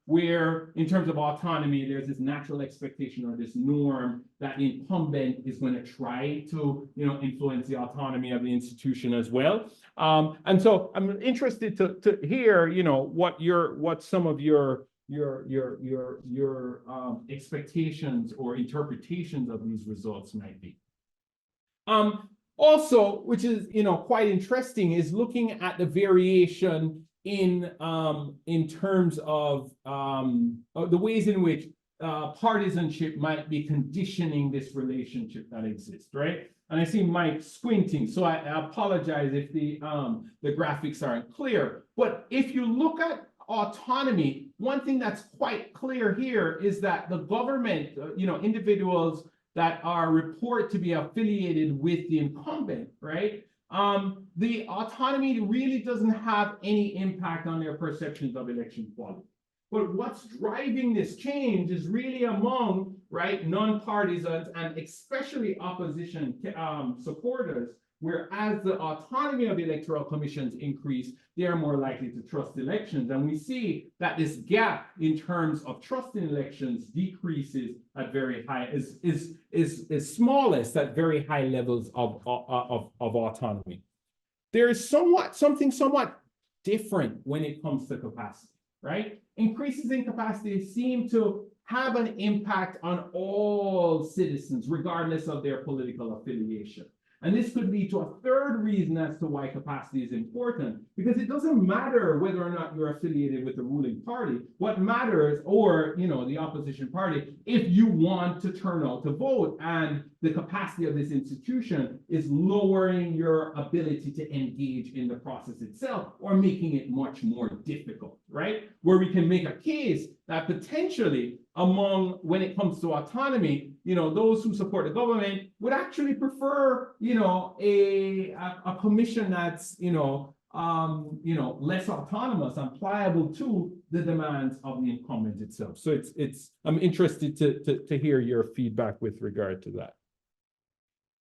S3: Where in terms of autonomy, there's this natural expectation or this norm that the incumbent is going to try to, influence the autonomy of the institution as well. And so I'm interested to hear, what some of your expectations or interpretations of these results might be. Also, which is quite interesting, is looking at the variation in terms of the ways in which partisanship might be conditioning this relationship that exists, right? And I see Mike squinting, so I apologize if the graphics aren't clear. But if you look at autonomy, one thing that's quite clear here is that the government, individuals that are reported to be affiliated with the incumbent, right? The autonomy really doesn't have any impact on their perceptions of election quality. But what's driving this change is really among, right, non-partisans and especially opposition supporters, whereas the autonomy of the electoral commissions increase, they are more likely to trust elections. And we see that this gap in terms of trust in elections decreases at very high, is smallest at very high levels of autonomy. There is something somewhat different when it comes to capacity, right? Increases in capacity seem to have an impact on all citizens, regardless of their political affiliation. And this could lead to a third reason as to why capacity is important, because it doesn't matter whether or not you're affiliated with the ruling party. What matters, or the opposition party, if you want to turn out to vote, and the capacity of this institution is lowering your ability to engage in the process itself, or making it much more difficult, right? Where we can make a case that potentially when it comes to autonomy, those who support the government would actually prefer, a commission that's, less autonomous and pliable to the demands of the incumbent itself. So I'm interested to hear your feedback with regard to that.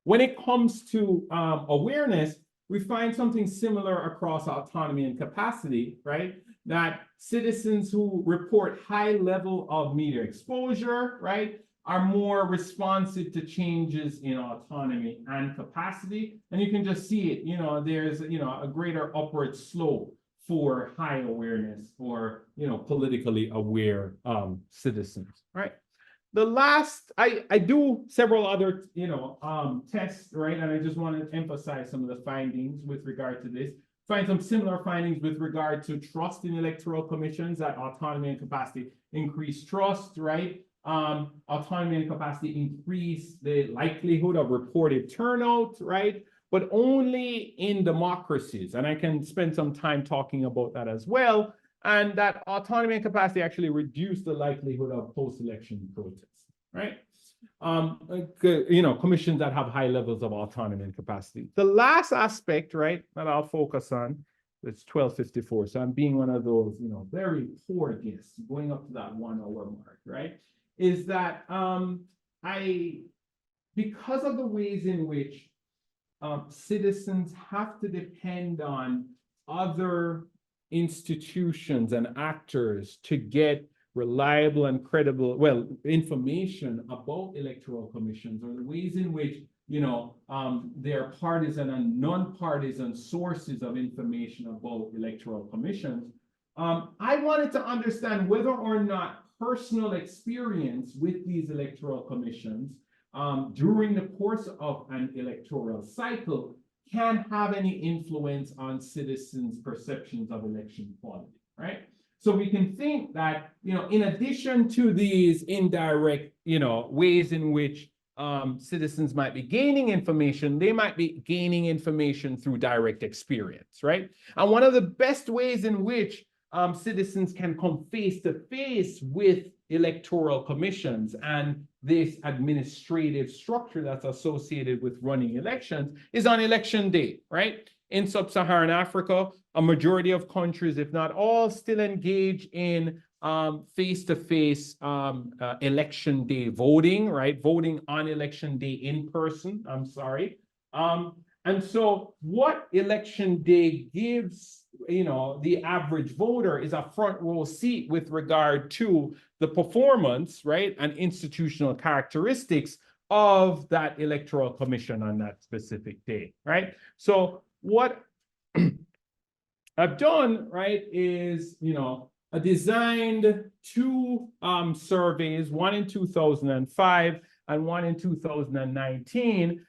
S3: When it comes to awareness, we find something similar across autonomy and capacity, right? That citizens who report high level of media exposure, right, are more responsive to changes in autonomy and capacity. And you can just see it, there's, a greater upward slope for high awareness or, politically aware citizens, right? The last, I do several other, tests, right? And I just want to emphasize some of the findings with regard to this. Find some similar findings with regard to trust in electoral commissions, that autonomy and capacity increase trust, right? Autonomy and capacity increase the likelihood of reported turnout, right? but only in democracies. And I can spend some time talking about that as well. And that autonomy and capacity actually reduce the likelihood of post-election protests, right? Commissions that have high levels of autonomy and capacity. The last aspect, right, that I'll focus on, it's 12:54. So I'm being one of those, very poor guests, going up to that 1 hour mark, right? Is that because of the ways in which citizens have to depend on other institutions and actors to get reliable and credible, information about electoral commissions, or the ways in which, there are partisan and non-partisan sources of information about electoral commissions. I wanted to understand whether or not personal experience with these electoral commissions during the course of an electoral cycle can have any influence on citizens' perceptions of election quality, right? So we can think that, in addition to these indirect, ways in which citizens might be gaining information, they might be gaining information through direct experience, right? And one of the best ways in which citizens can come face to face with electoral commissions and this administrative structure that's associated with running elections is on election day, right? In sub-Saharan Africa, a majority of countries, if not all, still engage in face-to-face election day voting, right? Voting on election day in person, and so what election day gives, the average voter is a front row seat with regard to the performance, right, and institutional characteristics of that electoral commission on that specific day, right? So what I've done, right, is, I designed two surveys, one in 2005 and one in 2019,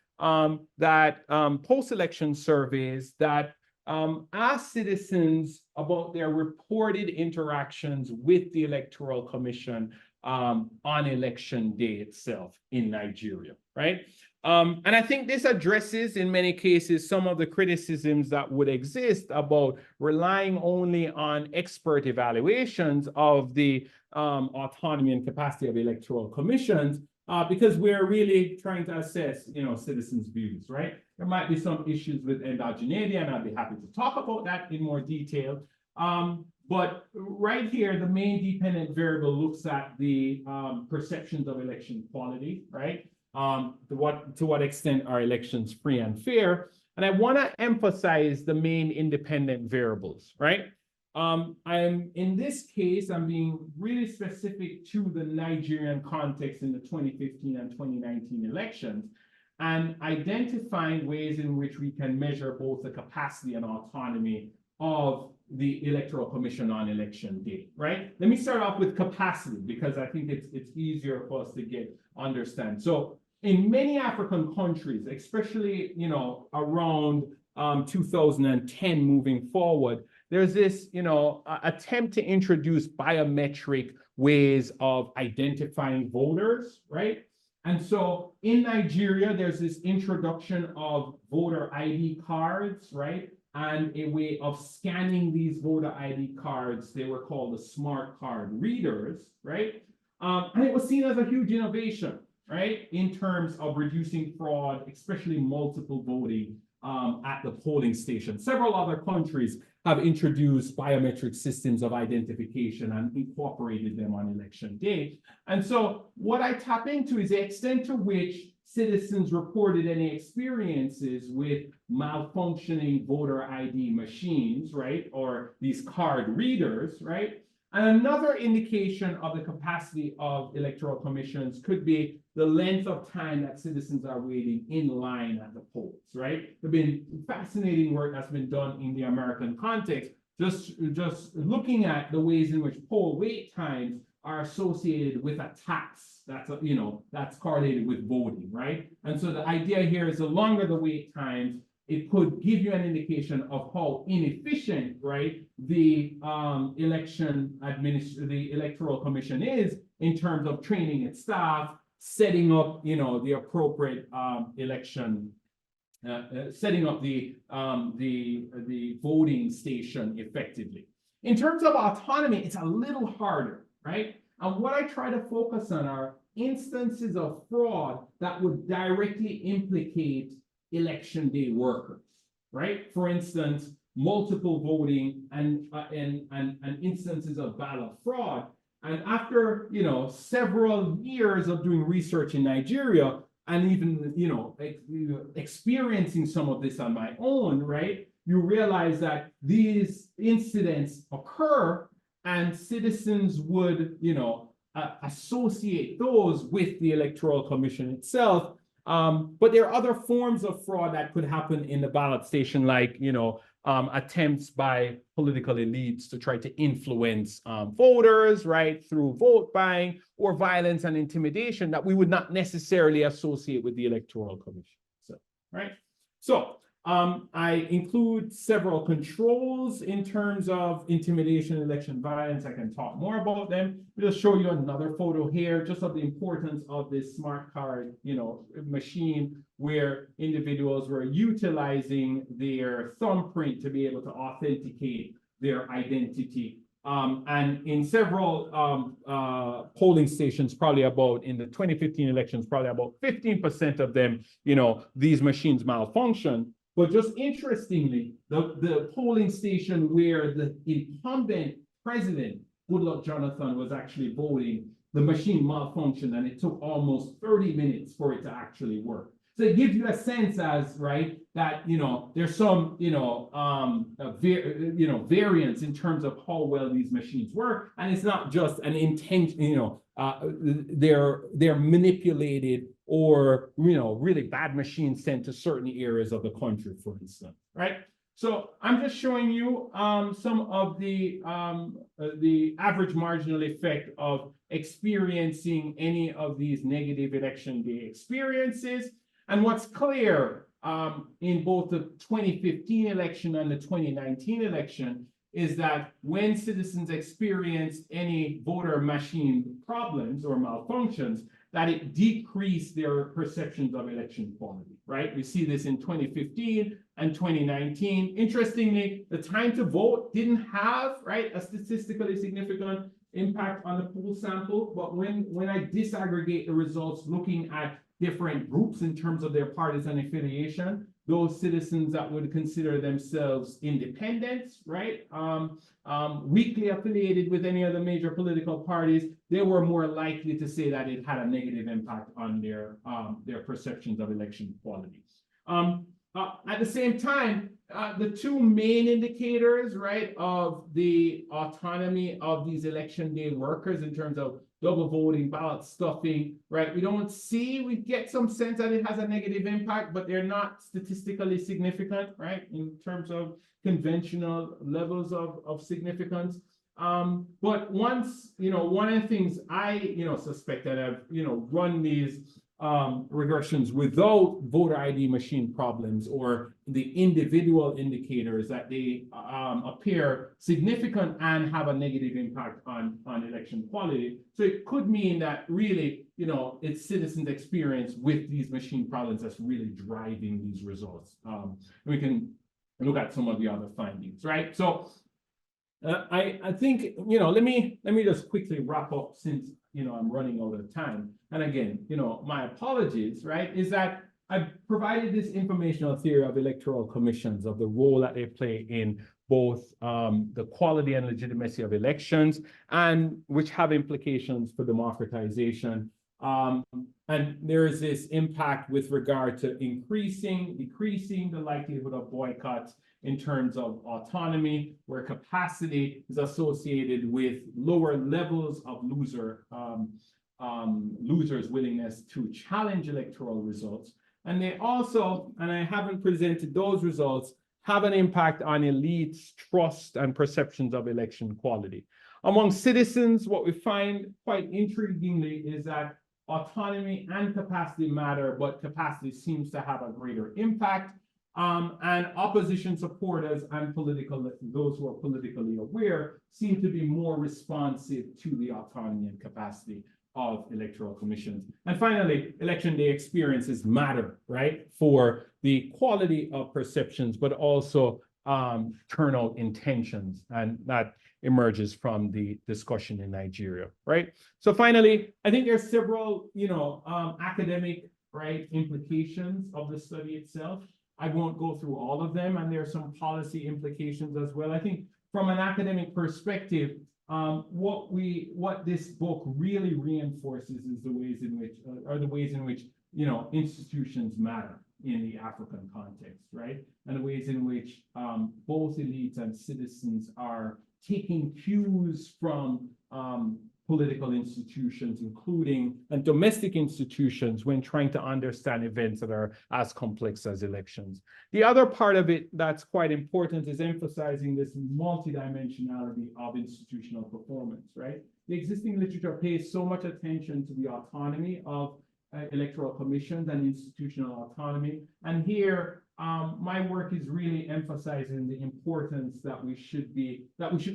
S3: that post-election surveys that ask citizens about their reported interactions with the Electoral Commission on election day itself in Nigeria, right? And I think this addresses, in many cases, some of the criticisms that would exist about relying only on expert evaluations of the autonomy and capacity of electoral commissions, because we're really trying to assess, citizens' views, right? There might be some issues with endogeneity, and I'd be happy to talk about that in more detail. But right here, the main dependent variable looks at the perceptions of election quality, right? To what extent are elections free and fair? And I want to emphasize the main independent variables, right? In this case, I'm being really specific to the Nigerian context in the 2015 and 2019 elections, and identifying ways in which we can measure both the capacity and autonomy of the Electoral Commission on election day, right? Let me start off with capacity, because I think it's easier for us to understand. So in many African countries, especially, around 2010 moving forward, there's this, attempt to introduce biometric ways of identifying voters, right? And so in Nigeria, there's this introduction of voter ID cards, right? And a way of scanning these voter ID cards, they were called the smart card readers, right? And it was seen as a huge innovation, right? In terms of reducing fraud, especially multiple voting at the polling station. Several other countries have introduced biometric systems of identification and incorporated them on election day. And so what I tap into is the extent to which citizens reported any experiences with malfunctioning voter ID machines, right? Or these card readers, right? And another indication of the capacity of electoral commissions could be the length of time that citizens are waiting in line at the polls, right? There's been fascinating work that's been done in the American context, just looking at the ways in which poll wait times are associated with a tax that's correlated with voting, right? And so the idea here is the longer the wait times, it could give you an indication of how inefficient, right, the Electoral Commission is in terms of training its staff, setting up, the appropriate election setting up the voting station effectively. In terms of autonomy, it's a little harder, right? And what I try to focus on are instances of fraud that would directly implicate election day workers, right? For instance, multiple voting and instances of ballot fraud. And after, several years of doing research in Nigeria, and even, experiencing some of this on my own, right? You realize that these incidents occur and citizens would, associate those with the Electoral Commission itself. But there are other forms of fraud that could happen in the ballot station, like, attempts by political elites to try to influence voters, right, through vote buying or violence and intimidation that we would not necessarily associate with the Electoral Commission. So, right. So I include several controls in terms of intimidation, election violence. I can talk more about them. I'll just show you another photo here, just of the importance of this smart card, machine, where individuals were utilizing their thumbprint to be able to authenticate their identity. And in several polling stations, probably about in the 2015 elections, probably about 15% of them, these machines malfunction. But just interestingly, the polling station where the incumbent president, Goodluck Jonathan, was actually voting, the machine malfunctioned, and it took almost 30 minutes for it to actually work. So it gives you a sense as, right, that, there's some, variance in terms of how well these machines work. And it's not just an intention, they're manipulated or, really bad machines sent to certain areas of the country, for instance, right? So I'm just showing you some of the average marginal effect of experiencing any of these negative election day experiences. And what's clear in both the 2015 election and the 2019 election is that when citizens experienced any voter machine problems or malfunctions, that it decreased their perceptions of election quality, right? We see this in 2015 and 2019. Interestingly, the time to vote didn't have, right, a statistically significant impact on the pool sample, but when I disaggregate the results looking at different groups in terms of their partisan affiliation, those citizens that would consider themselves independents, right, weakly affiliated with any of the major political parties, they were more likely to say that it had a negative impact on their perceptions of election quality. At the same time, the two main indicators, right, of the autonomy of these election day workers in terms of double voting, ballot stuffing, right? We get some sense that it has a negative impact, but they're not statistically significant, right? In terms of conventional levels of significance. But once, one of the things I, suspect that I've, run these regressions without voter ID machine problems or the individual indicators that they appear significant and have a negative impact on election quality. So it could mean that really, it's citizens' experience with these machine problems that's really driving these results. We can look at some of the other findings, right? So I think, let me just quickly wrap up since, I'm running out of time. And again, my apologies, right, is that I've provided this informational theory of electoral commissions, of the role that they play in both the quality and legitimacy of elections, and which have implications for democratization. And there is this impact with regard to decreasing the likelihood of boycotts in terms of autonomy, where capacity is associated with lower levels of losers' willingness to challenge electoral results. And they also, and I haven't presented those results, have an impact on elites' trust and perceptions of election quality. Among citizens, what we find quite intriguingly is that autonomy and capacity matter, but capacity seems to have a greater impact. And opposition supporters and those who are politically aware seem to be more responsive to the autonomy and capacity of electoral commissions. And finally, election day experiences matter, right, for the quality of perceptions, but also turnout intentions, and that emerges from the discussion in Nigeria, right? So finally, I think there's several, academic, right, implications of the study itself. I won't go through all of them, and there are some policy implications as well. I think from an academic perspective, what this book really reinforces is the ways in which, institutions matter in the African context, right? And the ways in which both elites and citizens are taking cues from political institutions, including and domestic institutions, when trying to understand events that are as complex as elections. The other part of it that's quite important is emphasizing this multidimensionality of institutional performance, right? The existing literature pays so much attention to the autonomy of electoral commissions and institutional autonomy. And here, my work is really emphasizing the importance that we should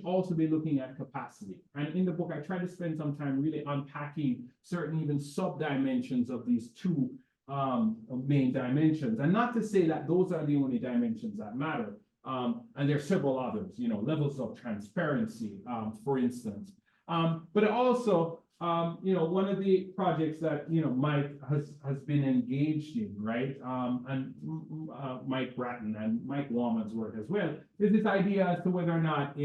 S3: also be looking at capacity. And in the book, I try to spend some time really unpacking certain even sub-dimensions of these two main dimensions. And not to say that those are the only dimensions that matter. And there are several others, levels of transparency, for instance. But also, one of the projects that, Mike has been engaged in, right? And Mike Bratton and Mike Wallman's work as well, is this idea as to whether or not,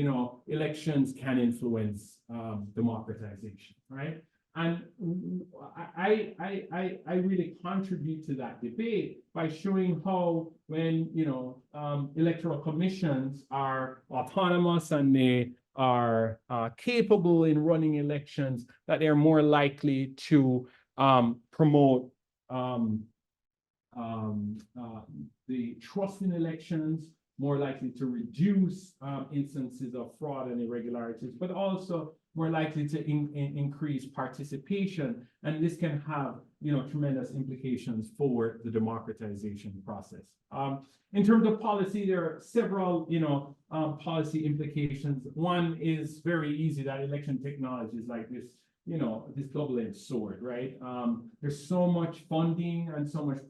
S3: elections can influence democratization, right? And I really contribute to that debate by showing how when, electoral commissions are autonomous and they are capable in running elections, that they're more likely to promote the trust in elections, more likely to reduce instances of fraud and irregularities, but also more likely to increase participation. And this can have, tremendous implications for the democratization process. In terms of policy, there are several, policy implications. One is very easy, that election technologies like this, this double-edged sword, right? There's so much funding and so much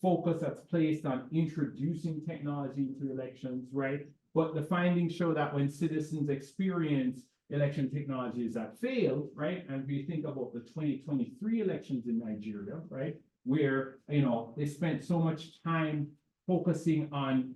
S3: focus that's placed on introducing technology into elections, right? But the findings show that when citizens experience election technologies that fail, right? And we think about the 2023 elections in Nigeria, right? Where, they spent so much time focusing on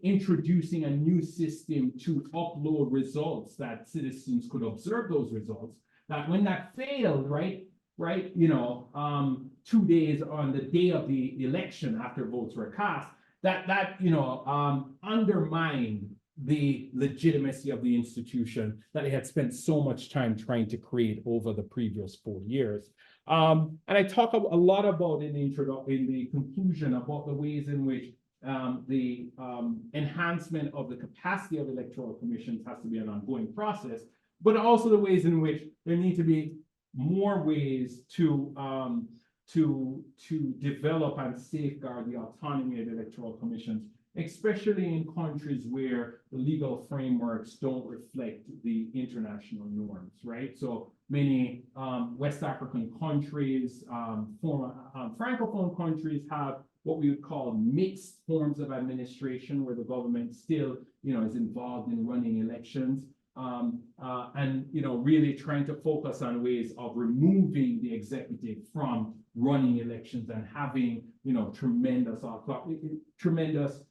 S3: introducing a new system to upload results that citizens could observe those results, that when that failed, right, 2 days on the day of the election after votes were cast, that undermined the legitimacy of the institution that they had spent so much time trying to create over the previous 4 years. And I talk a lot about in the conclusion about the ways in which the enhancement of the capacity of electoral commissions has to be an ongoing process, but also the ways in which there need to be more ways to develop and safeguard the autonomy of electoral commissions, especially in countries where the legal frameworks don't reflect the international norms, right? So many West African countries, former Francophone countries have what we would call mixed forms of administration, where the government still, is involved in running elections. And really trying to focus on ways of removing the executive from running elections and having tremendous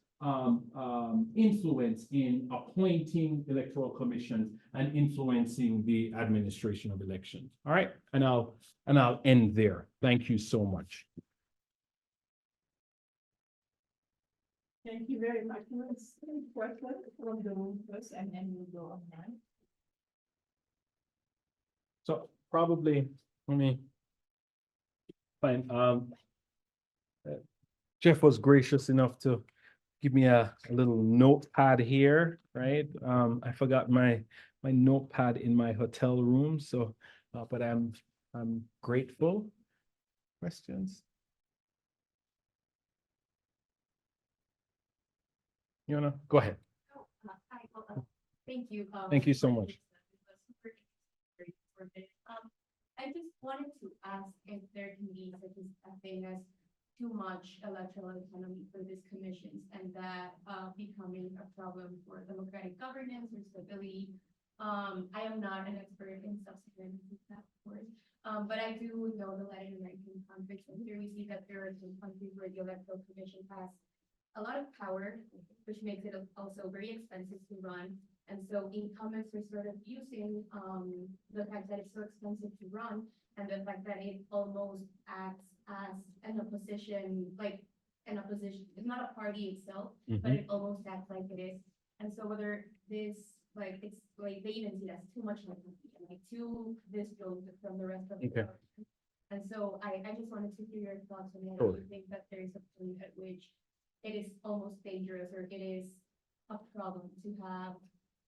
S3: influence in appointing electoral commissions and influencing the administration of elections. All right, and I'll end there. Thank you so much.
S1: Thank you very much. Let's take questions from the room first, and then we'll go online.
S3: So probably, let me find, Jeff was gracious enough to give me a little notepad here, right? I forgot my notepad in my hotel room, so, but I'm grateful. Questions? You wanna go ahead?
S4: Hi, thank you.
S3: Thank you so much.
S4: for a minute. I just wanted to ask if there can be such a thing as too much electoral autonomy for these commissions and that becoming a problem for democratic governance or stability. I am not an expert in sub-Saharan Africa, of course, but I do know the Latin American countries, and here we see that there are some countries where the Electoral Commission has a lot of power, which makes it also very expensive to run. And so incumbents are sort of using the fact that it's so expensive to run and the fact that it almost acts as an opposition, it's not a party itself, but it almost acts like it is. And so whether this, it's like they even see it as too much like too disjointed from the rest of the government. And so I just wanted to hear your thoughts on that. Do you think that there is a point at which it is almost dangerous or it is a problem to have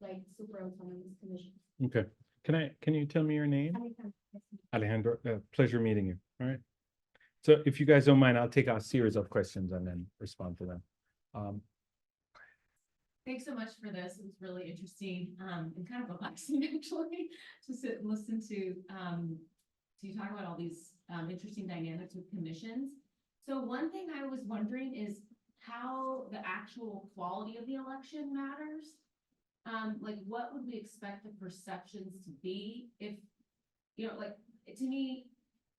S4: like super autonomous commissions?
S3: Okay. Can you tell me your name? Alejandro, pleasure meeting you. All right. So if you guys don't mind, I'll take a series of questions and then respond to them.
S5: Thanks so much for this. It was really interesting and kind of relaxing actually to sit and listen to you talk about all these interesting dynamics with commissions. So one thing I was wondering is how the actual quality of the election matters. Like what would we expect the perceptions to be if, like to me,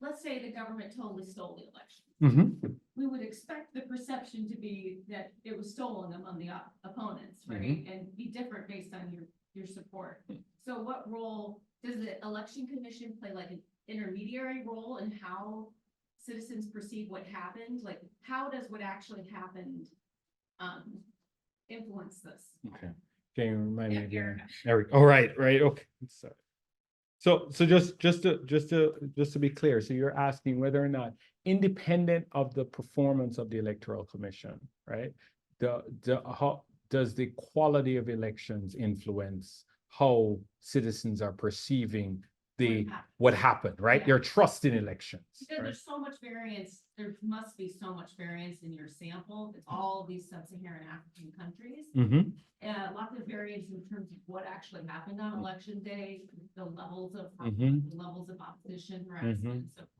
S5: let's say the government totally stole the election. We would expect the perception to be that it was stolen among the opponents, right? And be different based on your support. So what role does the election commission play, like an intermediary role in how citizens perceive what happened? Like how does what actually happened influence this?
S3: Okay. Can you remind me again?
S5: Erica.
S3: Eric. All right. Okay. Sorry. So just to be clear, so you're asking whether or not, independent of the performance of the Electoral Commission, right? How does the quality of elections influence how citizens are perceiving what happened, right?
S5: Yeah.
S3: Your trust in elections.
S5: Because
S3: right?
S5: there's so much variance, there must be so much variance in your sample. It's all these sub-Saharan African countries. Lots of variance in terms of what actually happened on election day, the levels of opposition, harassment, and so forth.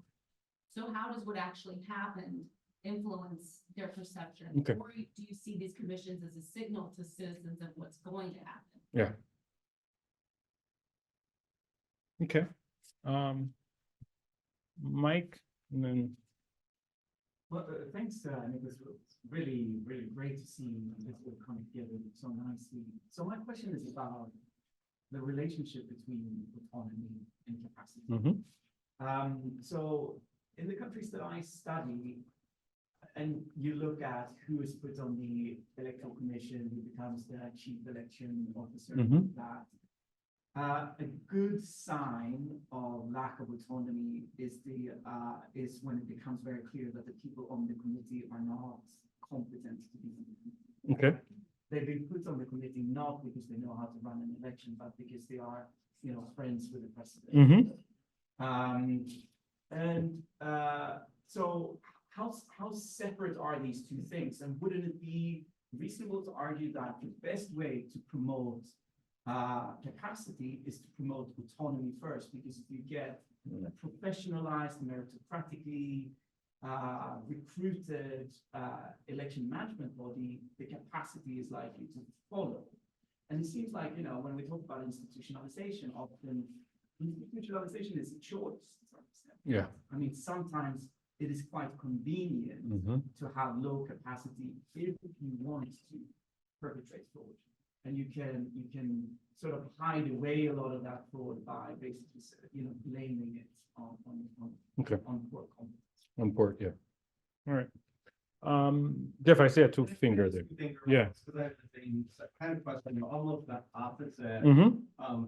S5: So how does what actually happened influence their perception?
S3: Okay.
S5: Or do you see these commissions as a signal to citizens of what's going to happen?
S3: Yeah. Okay. Mike, and then.
S2: Well, thanks, Nicholas. It's really, really great to see this all come together so nicely. So my question is about the relationship between autonomy and capacity. So in the countries that I study, and you look at who is put on the Electoral Commission, who becomes the chief election officer, that a good sign of lack of autonomy is when it becomes very clear that the people on the committee are not competent to be on the committee.
S3: Okay.
S2: They've been put on the committee not because they know how to run an election, but because they are, friends with the president. So how separate are these two things? And wouldn't it be reasonable to argue that the best way to promote capacity is to promote autonomy first? Because if you get a professionalized, meritocratically recruited election management body, the capacity is likely to follow. And it seems like, when we talk about institutionalization, often institutionalization is a choice to some extent.
S3: Yeah.
S2: I mean, sometimes it is quite convenient to have low capacity if you want to perpetrate fraud. And you can sort of hide away a lot of that fraud by basically, blaming it on poor competence.
S3: On board, yeah. All right. Jeff, I see a two finger there. Yeah.
S6: Because I have the same kind of question, almost the opposite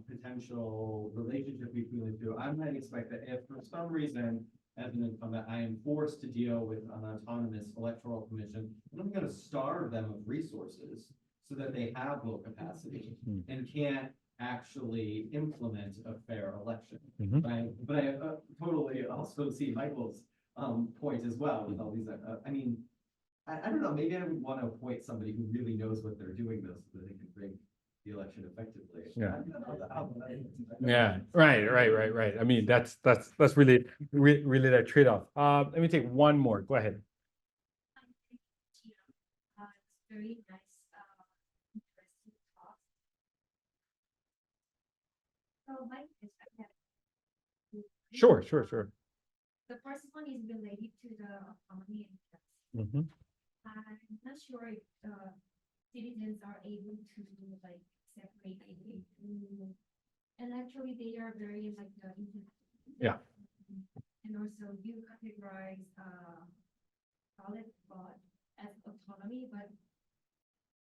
S6: potential relationship between the two. I might expect that if for some reason, as an incumbent, I am forced to deal with an autonomous electoral commission, and I'm going to starve them of resources so that they have low capacity and can't actually implement a fair election. But I totally also see Michael's point as well with all these. I mean, I don't know. Maybe I would want to appoint somebody who really knows what they're doing, though, so that they can bring the election effectively.
S3: Yeah. Yeah, right. I mean, that's really that trade-off. Let me take one more. Go ahead.
S4: It's very nice, interesting talk. So my question.
S3: Sure.
S4: The first one is related to the economy and tax.
S3: Mhm.
S4: I'm not sure if citizens are able to like separate it. And actually they are very like
S3: Yeah.
S4: And also you categorize ballot vote as autonomy, but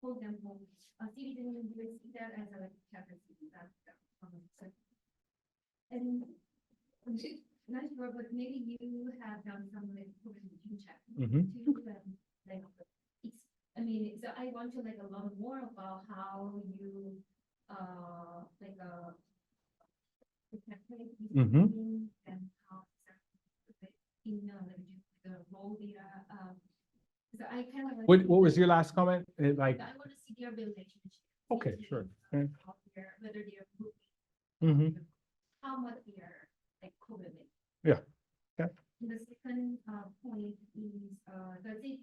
S4: for example, a citizen will see that as a like capacity that and not sure, but maybe you have done some like correlation check
S3: Mhm.
S4: to like it's, I mean, so I want to like a lot more about how you like
S3: Mhm.
S4: and how in the role data. So I kind of like
S3: What was your last comment? Like,
S4: I want to see their relationship.
S3: okay, sure. Okay.
S4: Whether they're
S3: Mhm.
S4: how much they are like correlated.
S3: Yeah. Okay.
S4: The second point is does it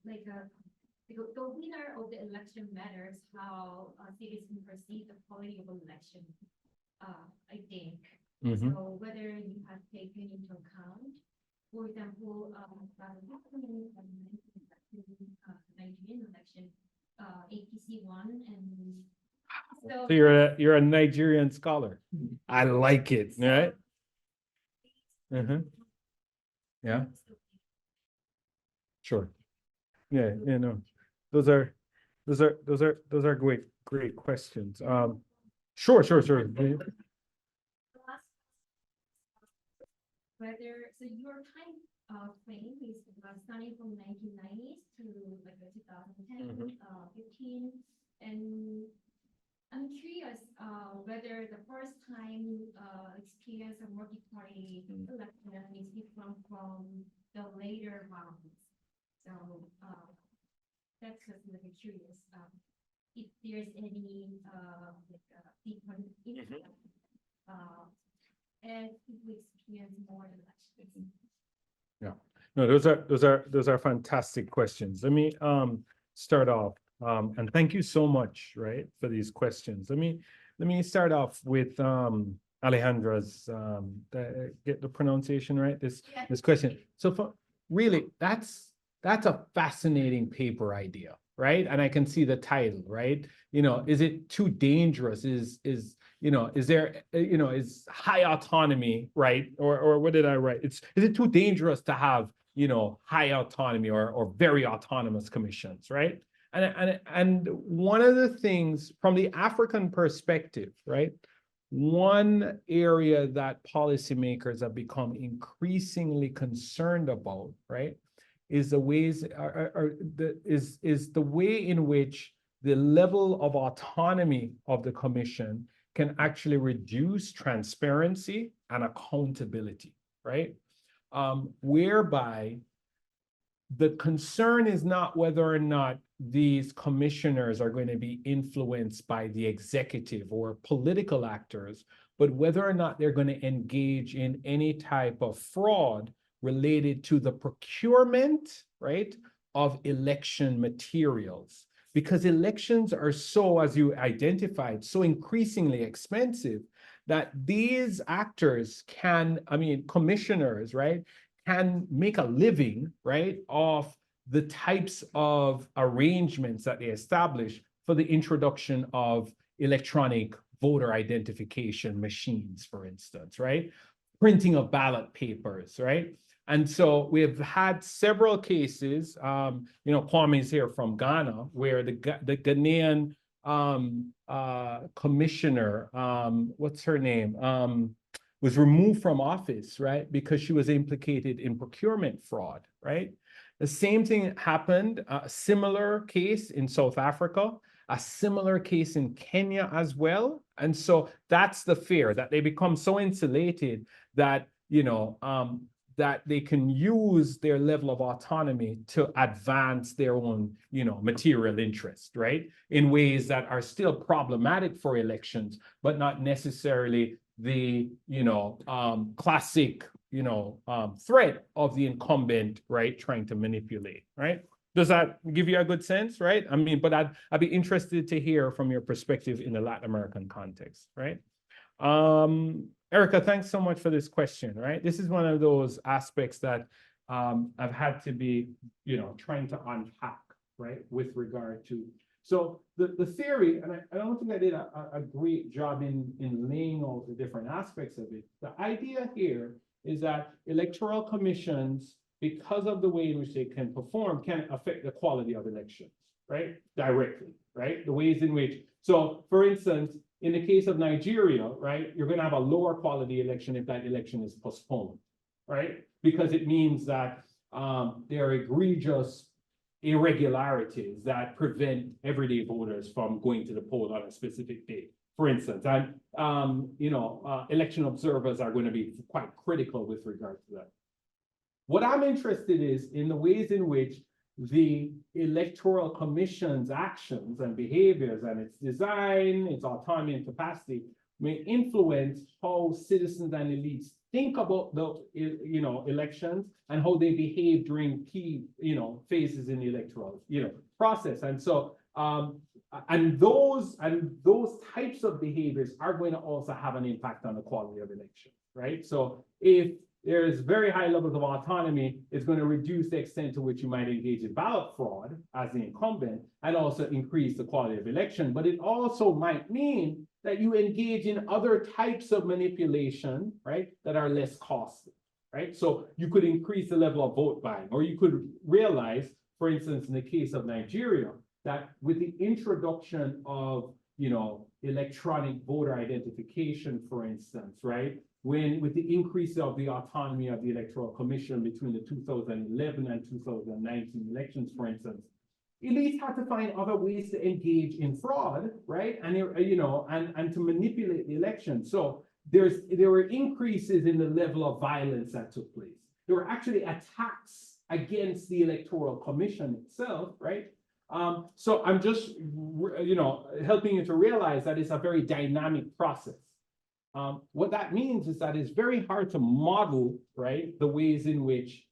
S4: like the winner of the election matters how citizens perceive the quality of election. I think
S3: Mhm.
S4: so. Whether you have taken into account, for example, Nigerian election, APC won, and
S3: So you're a Nigerian scholar. I like it, right? Mhm. Yeah, sure. Yeah, no. Those are great questions. Sure.
S4: Whether so your time frame is starting from 1990s to like 2010, 15, and I'm curious whether the first time experience of multi-party election is different from the later rounds. So that's just like curious if there's any different and if we experience more elections.
S3: Yeah. No, those are fantastic questions. Let me start off. And thank you so much, right, for these questions. Let me start off with Alejandra's get the pronunciation right, this question. So for really, that's a fascinating paper idea, right? And I can see the title, right? Is it too dangerous? Is there, is high autonomy, right? Or what did I write? Is it too dangerous to have, high autonomy or very autonomous commissions, right? And one of the things from the African perspective, right? One area that policymakers have become increasingly concerned about, right, is the ways is the way in which the level of autonomy of the commission can actually reduce transparency and accountability, right? Whereby the concern is not whether or not these commissioners are going to be influenced by the executive or political actors, but whether or not they're going to engage in any type of fraud related to the procurement, right, of election materials. Because elections are so, as you identified, so increasingly expensive that these actors can, commissioners, right, can make a living, right, off the types of arrangements that they establish for the introduction of electronic voter identification machines, for instance, right? Printing of ballot papers, right? And so we've had several cases, Kwame is here from Ghana, where the Ghanaian commissioner, what's her name? Was removed from office, right? Because she was implicated in procurement fraud, right? The same thing happened, a similar case in South Africa, a similar case in Kenya as well. And so that's the fear, that they become so insulated that, that they can use their level of autonomy to advance their own, material interest, right? In ways that are still problematic for elections, but not necessarily the, classic, threat of the incumbent, right, trying to manipulate, right? Does that give you a good sense, right? I mean, but I'd be interested to hear from your perspective in the Latin American context, right? Erica, thanks so much for this question, right? This is one of those aspects that I've had to be, trying to unpack, right, with regard to. So the theory, and I don't think I did a great job in laying all the different aspects of it. The idea here is that electoral commissions, because of the way in which they can perform, can affect the quality of elections, right? Directly, right? The ways in which, so for instance, in the case of Nigeria, right, you're going to have a lower quality election if that election is postponed, right? Because it means that there are egregious irregularities that prevent everyday voters from going to the poll on a specific day, for instance. And, election observers are going to be quite critical with regard to that. What I'm interested is in the ways in which the Electoral Commission's actions and behaviors and its design, its autonomy and capacity may influence how citizens and elites think about the elections and how they behave during key phases in the electoral process. And so and those types of behaviors are going to also have an impact on the quality of election, right? So if there's very high levels of autonomy, it's going to reduce the extent to which you might engage in ballot fraud as the incumbent and also increase the quality of election. But it also might mean that you engage in other types of manipulation, right, that are less costly, right? So you could increase the level of vote buying, or you could realize, for instance, in the case of Nigeria, that with the introduction of, electronic voter identification, for instance, right? With the increase of the autonomy of the Electoral Commission between the 2011 and 2019 elections, for instance, elites had to find other ways to engage in fraud, right? And and to manipulate the election. So there were increases in the level of violence that took place. There were actually attacks against the Electoral Commission itself, right? So I'm just helping you to realize that it's a very dynamic process. What that means is that it's very hard to model, right, the ways in which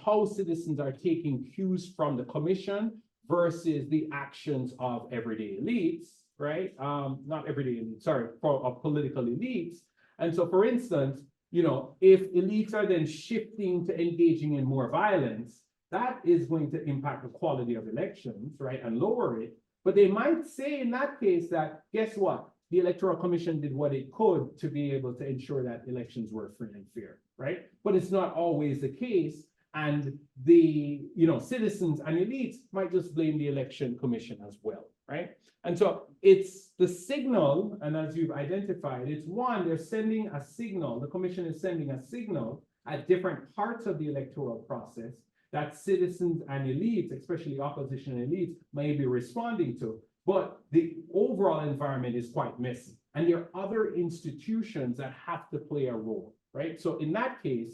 S3: how citizens are taking cues from the commission versus the actions of everyday elites, right? Not everyday elites, sorry, of political elites. And so, for instance, if elites are then shifting to engaging in more violence, that is going to impact the quality of elections, right, and lower it. But they might say in that case that, guess what? The Electoral Commission did what it could to be able to ensure that elections were free and fair, right? But it's not always the case. And the citizens and elites might just blame the Election Commission as well, right? And so it's the signal, and as you've identified, it's one, they're sending a signal, the commission is sending a signal at different parts of the electoral process that citizens and elites, especially opposition elites, may be responding to. But the overall environment is quite messy. And there are other institutions that have to play a role, right? So in that case,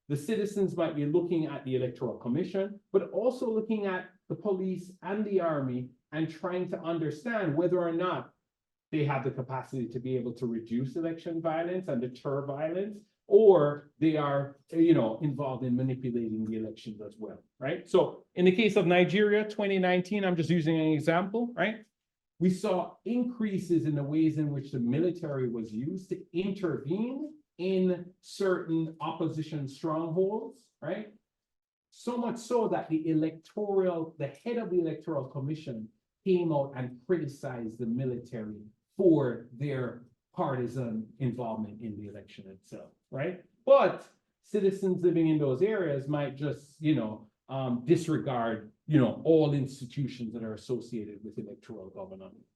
S3: the citizens might be looking at the Electoral Commission, but also looking at the police and the army and trying to understand whether or not they have the capacity to be able to reduce election violence and deter violence, or they are, involved in manipulating the elections as well, right? So in the case of Nigeria, 2019, I'm just using an example, right? We saw increases in the ways in which the military was used to intervene in certain opposition strongholds, right? So much so that the head of the Electoral Commission came out and criticized the military for their partisan involvement in the election itself, right? But citizens living in those areas might just, disregard, all institutions that are associated with electoral governance.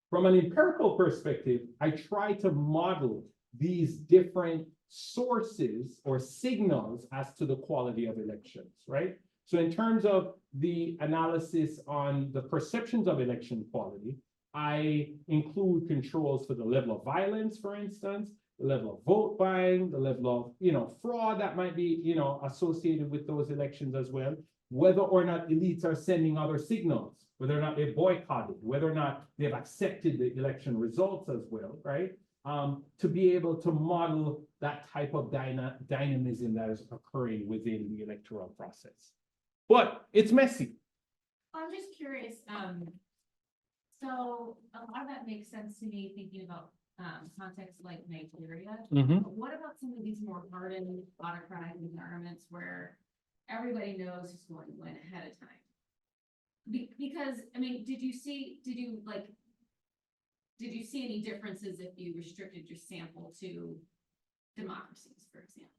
S3: From an empirical perspective, I try to model these different sources or signals as to the quality of elections, right? So in terms of the analysis on the perceptions of election quality, I include controls for the level of violence, for instance,
S7: the level of vote buying, the level of, fraud that might be, associated with those elections as well, whether or not elites are sending other signals, whether or not they boycotted, whether or not they've accepted the election results as well, right? To be able to model that type of dynamism that is occurring within the electoral process. But it's messy.
S5: I'm just curious, so a lot of that makes sense to me thinking about contexts like Nigeria.
S7: Mhm.
S5: But what about some of these more hardened autocratic environments where everybody knows who's going to win ahead of time? Because, I mean, did you see any differences if you restricted your sample to democracies, for example?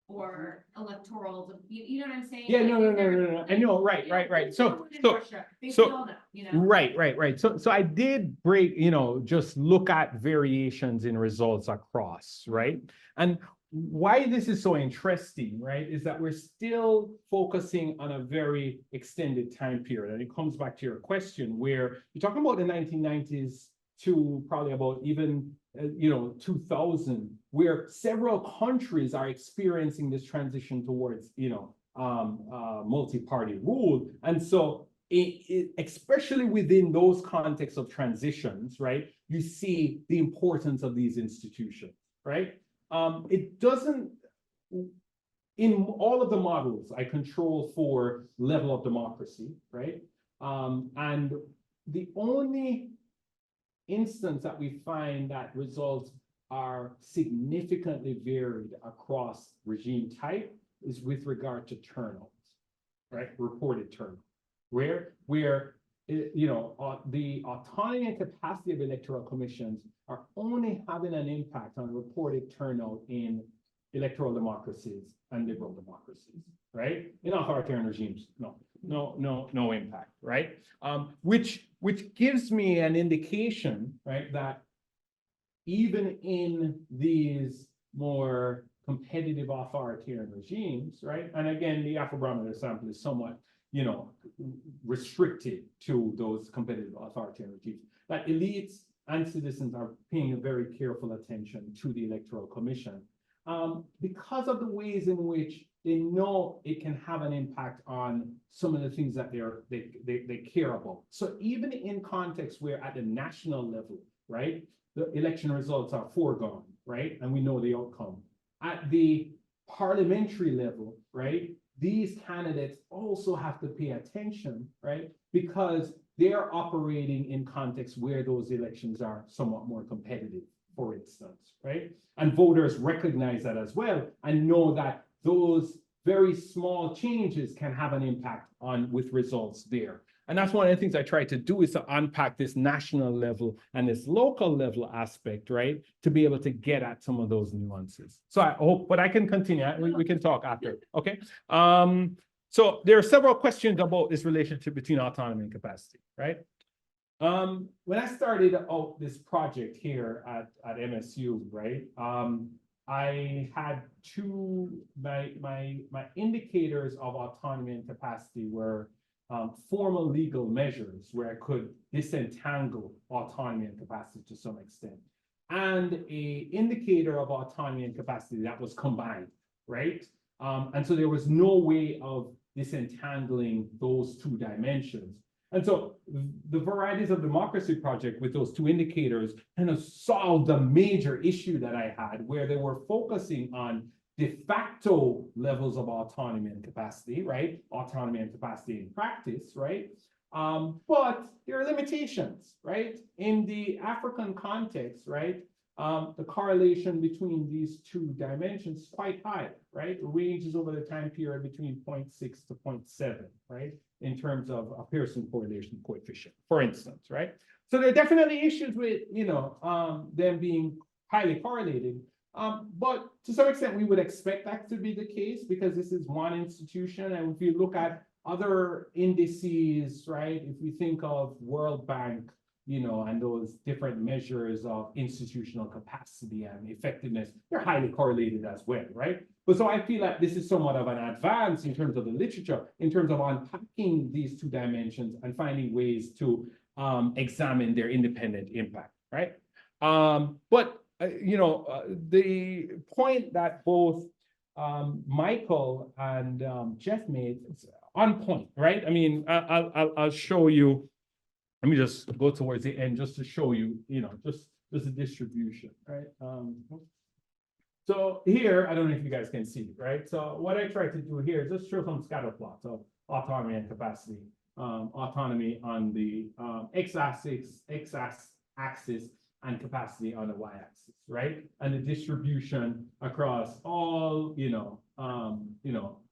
S5: Or electoral, you know what I'm saying?
S7: Yeah,
S5: Like,
S7: no.
S5: is there-
S7: I know, right. So,
S5: in
S7: so,
S5: Russia, we
S7: so-
S5: all know,
S7: right. So I did break, just look at variations in results across, right? And why this is so interesting, right, is that we're still focusing on a very extended time period. And it comes back to your question where you're talking about the 1990s to probably about even, 2000, where several countries are experiencing this transition towards, multi-party rule. And so especially within those contexts of transitions, right, you see the importance of these institutions, right? It doesn't, in all of the models, I control for level of democracy, right? And the only instance that we find that results are significantly varied across regime type is with regard to turnout, right? Reported turnout, where the autonomy and capacity of electoral commissions are only having an impact on reported turnout in electoral democracies and liberal democracies, right? In authoritarian regimes, no impact, right? Which gives me an indication, right, that even in these more competitive authoritarian regimes, right? And again, the Afro-Barometer sample is somewhat, restricted to those competitive authoritarian regimes. That elites and citizens are paying a very careful attention to the Electoral Commission because of the ways in which they know it can have an impact on some of the things that they care about. So even in contexts where at the national level, right, the election results are foregone, right, and we know the outcome. At the parliamentary level, right, these candidates also have to pay attention, right, because they're operating in contexts where those elections are somewhat more competitive, for instance, right? And voters recognize that as well and know that those very small changes can have an impact with results there. And that's one of the things I try to do is to unpack this national level and this local level aspect, right? To be able to get at some of those nuances. So I hope, but I can continue. We can talk after, okay? So there are several questions about this relationship between autonomy and capacity, right? When I started out this project here at MSU, right? I had my indicators of autonomy and capacity were formal legal measures where I could disentangle autonomy and capacity to some extent, and a indicator of autonomy and capacity that was combined, right? And so there was no way of disentangling those two dimensions. And so the Varieties of Democracy project with those two indicators kind of solved the major issue that I had, where they were focusing on de facto levels of autonomy and capacity, right? Autonomy and capacity in practice, right? But there are limitations, right? In the African context, right? The correlation between these two dimensions is quite high, right? It ranges over the time period between 0.6 to 0.7, right? In terms of a Pearson correlation coefficient, for instance, right? So there are definitely issues with, them being highly correlated. But to some extent, we would expect that to be the case because this is one institution. And if you look at other indices, right, if we think of World Bank, and those different measures of institutional capacity and effectiveness, they're highly correlated as well, right? But so I feel like this is somewhat of an advance in terms of the literature, in terms of unpacking these two dimensions and finding ways to examine their independent impact, right? But the point that both Michael and Jeff made is on point, right? I mean, I'll show you. Let me just go towards the end just to show you, just the distribution, right? So here, I don't know if you guys can see, right? So what I try to do here is just show some scatter plots of autonomy and capacity. Autonomy on the x-axis, and capacity on the y-axis, right? And the distribution across all,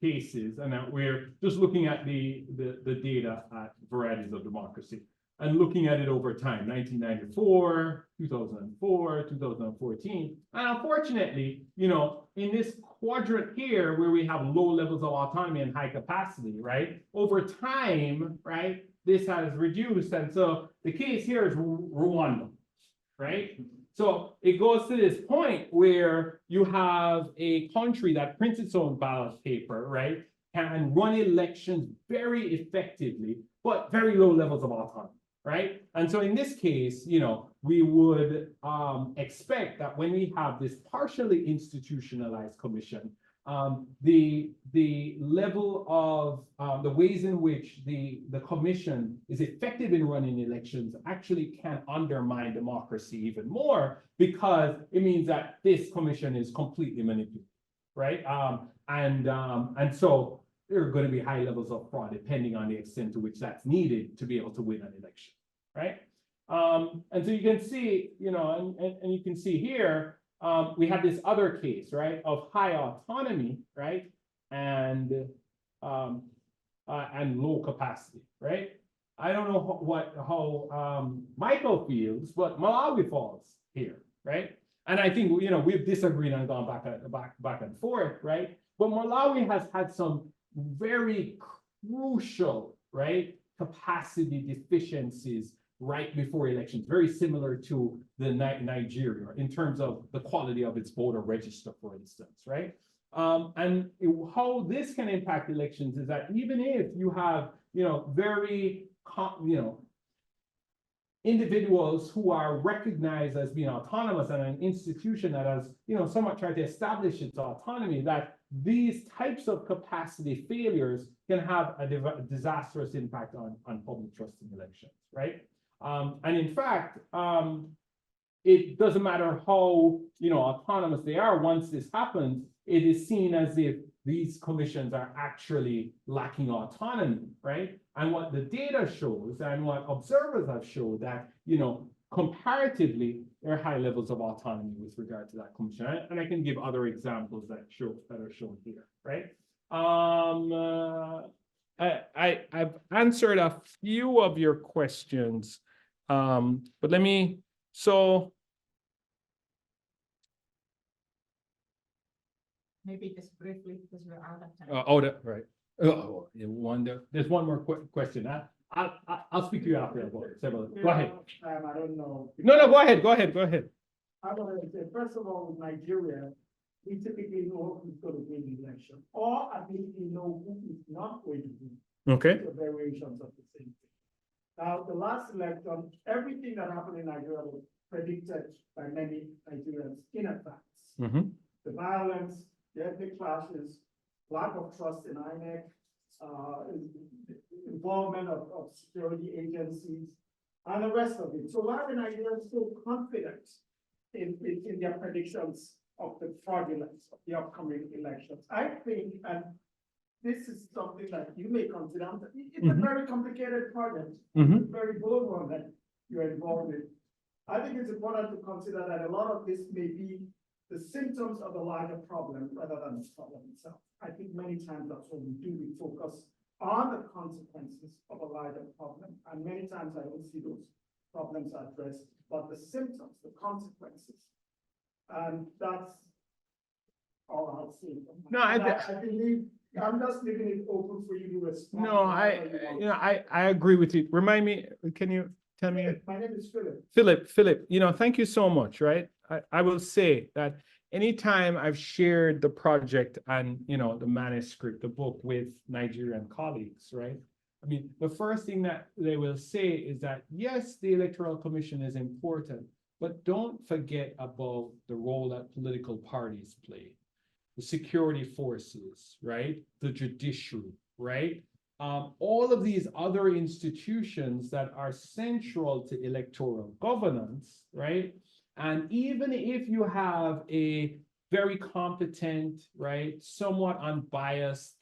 S7: cases. And that we're just looking at the data at varieties of democracy and looking at it over time, 1994, 2004, 2014. And unfortunately, in this quadrant here, where we have low levels of autonomy and high capacity, right? Over time, right, this has reduced. And so the case here is Rwanda, right? So it goes to this point where you have a country that prints its own ballot paper, right? Can run elections very effectively, but very low levels of autonomy. Right. And so in this case, we would expect that when we have this partially institutionalized commission, the level of the ways in which the commission is effective in running elections actually can undermine democracy even more, because it means that this commission is completely manipulated. Right. And so there are going to be high levels of fraud, depending on the extent to which that's needed to be able to win an election, right? And so you can see, and you can see here, we have this other case, right, of high autonomy, right, and low capacity, right? I don't know how Michael feels, but Malawi falls here, right? And I think we've disagreed and gone back and forth, right? But Malawi has had some very crucial, right, capacity deficiencies right before elections, very similar to the Nigeria in terms of the quality of its voter register, for instance, right? And how this can impact elections is that even if you have, very, individuals who are recognized as being autonomous and an institution that has, somewhat tried to establish its autonomy, that these types of capacity failures can have a disastrous impact on public trust in elections, right? And in fact, it doesn't matter how, autonomous they are. Once this happens, it is seen as if these commissions are actually lacking autonomy, right? And what the data shows and what observers have showed that, comparatively, there are high levels of autonomy with regard to that commission. And I can give other examples that are shown here, right? I've answered a few of your questions, but let me,
S1: Maybe just briefly, because we're out of time.
S7: right. There's one more question. I'll speak to you after about several. Go ahead.
S8: I don't know.
S7: No, go ahead.
S8: I want to say, first of all, with Nigeria, we typically know who's going to win the election, or at least we know who is not going to win.
S7: Okay.
S8: The variations of the same thing. Now, the last election, everything that happened in Nigeria was predicted by many Nigerians in advance. The violence, the ethnic clashes, lack of trust in INEC, involvement of security agencies, and the rest of it. So why are Nigerians so confident in their predictions of the fraudulence of the upcoming elections? I think, and this is something that you may consider, it's a very complicated project, it's a very bold one that you're involved in. I think it's important to consider that a lot of this may be the symptoms of the larger problem rather than the problem itself. I think many times that's what we do. We focus on the consequences of a larger problem. And many times I don't see those problems addressed, but the symptoms, the consequences. And that's all I'll say.
S7: No,
S8: I believe I'm just leaving it open for you to respond.
S7: No, I agree with you. Remind me, can you tell me?
S8: My name is Philip.
S7: Philip, thank you so much, right? I will say that anytime I've shared the project and, the manuscript, the book with Nigerian colleagues, right? I mean, the first thing that they will say is that, yes, the Electoral Commission is important, but don't forget about the role that political parties play, the security forces, right? The judiciary, right? All of these other institutions that are central to electoral governance, right? And even if you have a very competent, right, somewhat unbiased,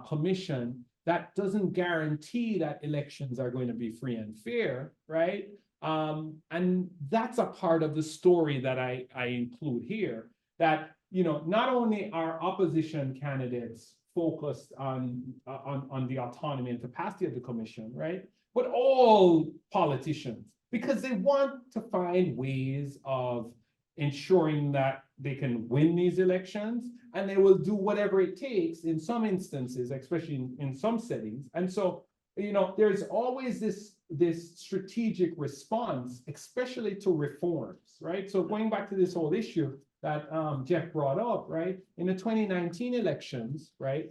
S7: commission, that doesn't guarantee that elections are going to be free and fair, right? And that's a part of the story that I include here, that, not only are opposition candidates focused on the autonomy and capacity of the commission, right? But all politicians, because they want to find ways of ensuring that they can win these elections, and they will do whatever it takes in some instances, especially in some settings. And so, there's always this strategic response, especially to reforms, right? So going back to this whole issue that Jeff brought up, right? In the 2019 elections, right?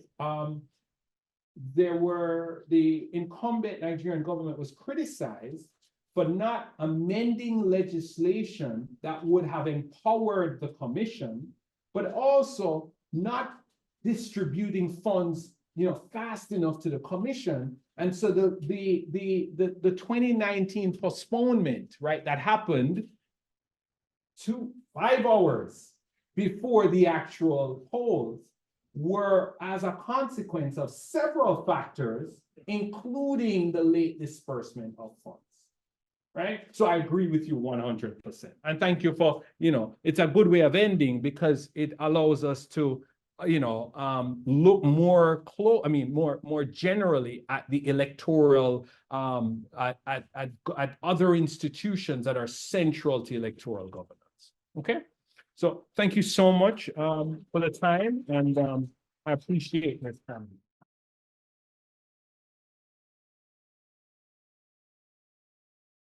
S7: The incumbent Nigerian government was criticized for not amending legislation that would have empowered the commission, but also not distributing funds, fast enough to the commission. And so the 2019 postponement, right, that happened 5 hours before the actual polls were as a consequence of several factors, including the late disbursement of funds. Right? So I agree with you 100%. And thank you for, it's a good way of ending, because it allows us to, look more generally at the electoral, at other institutions that are central to electoral governance. Okay? So thank you so much for the time, and I appreciate this time.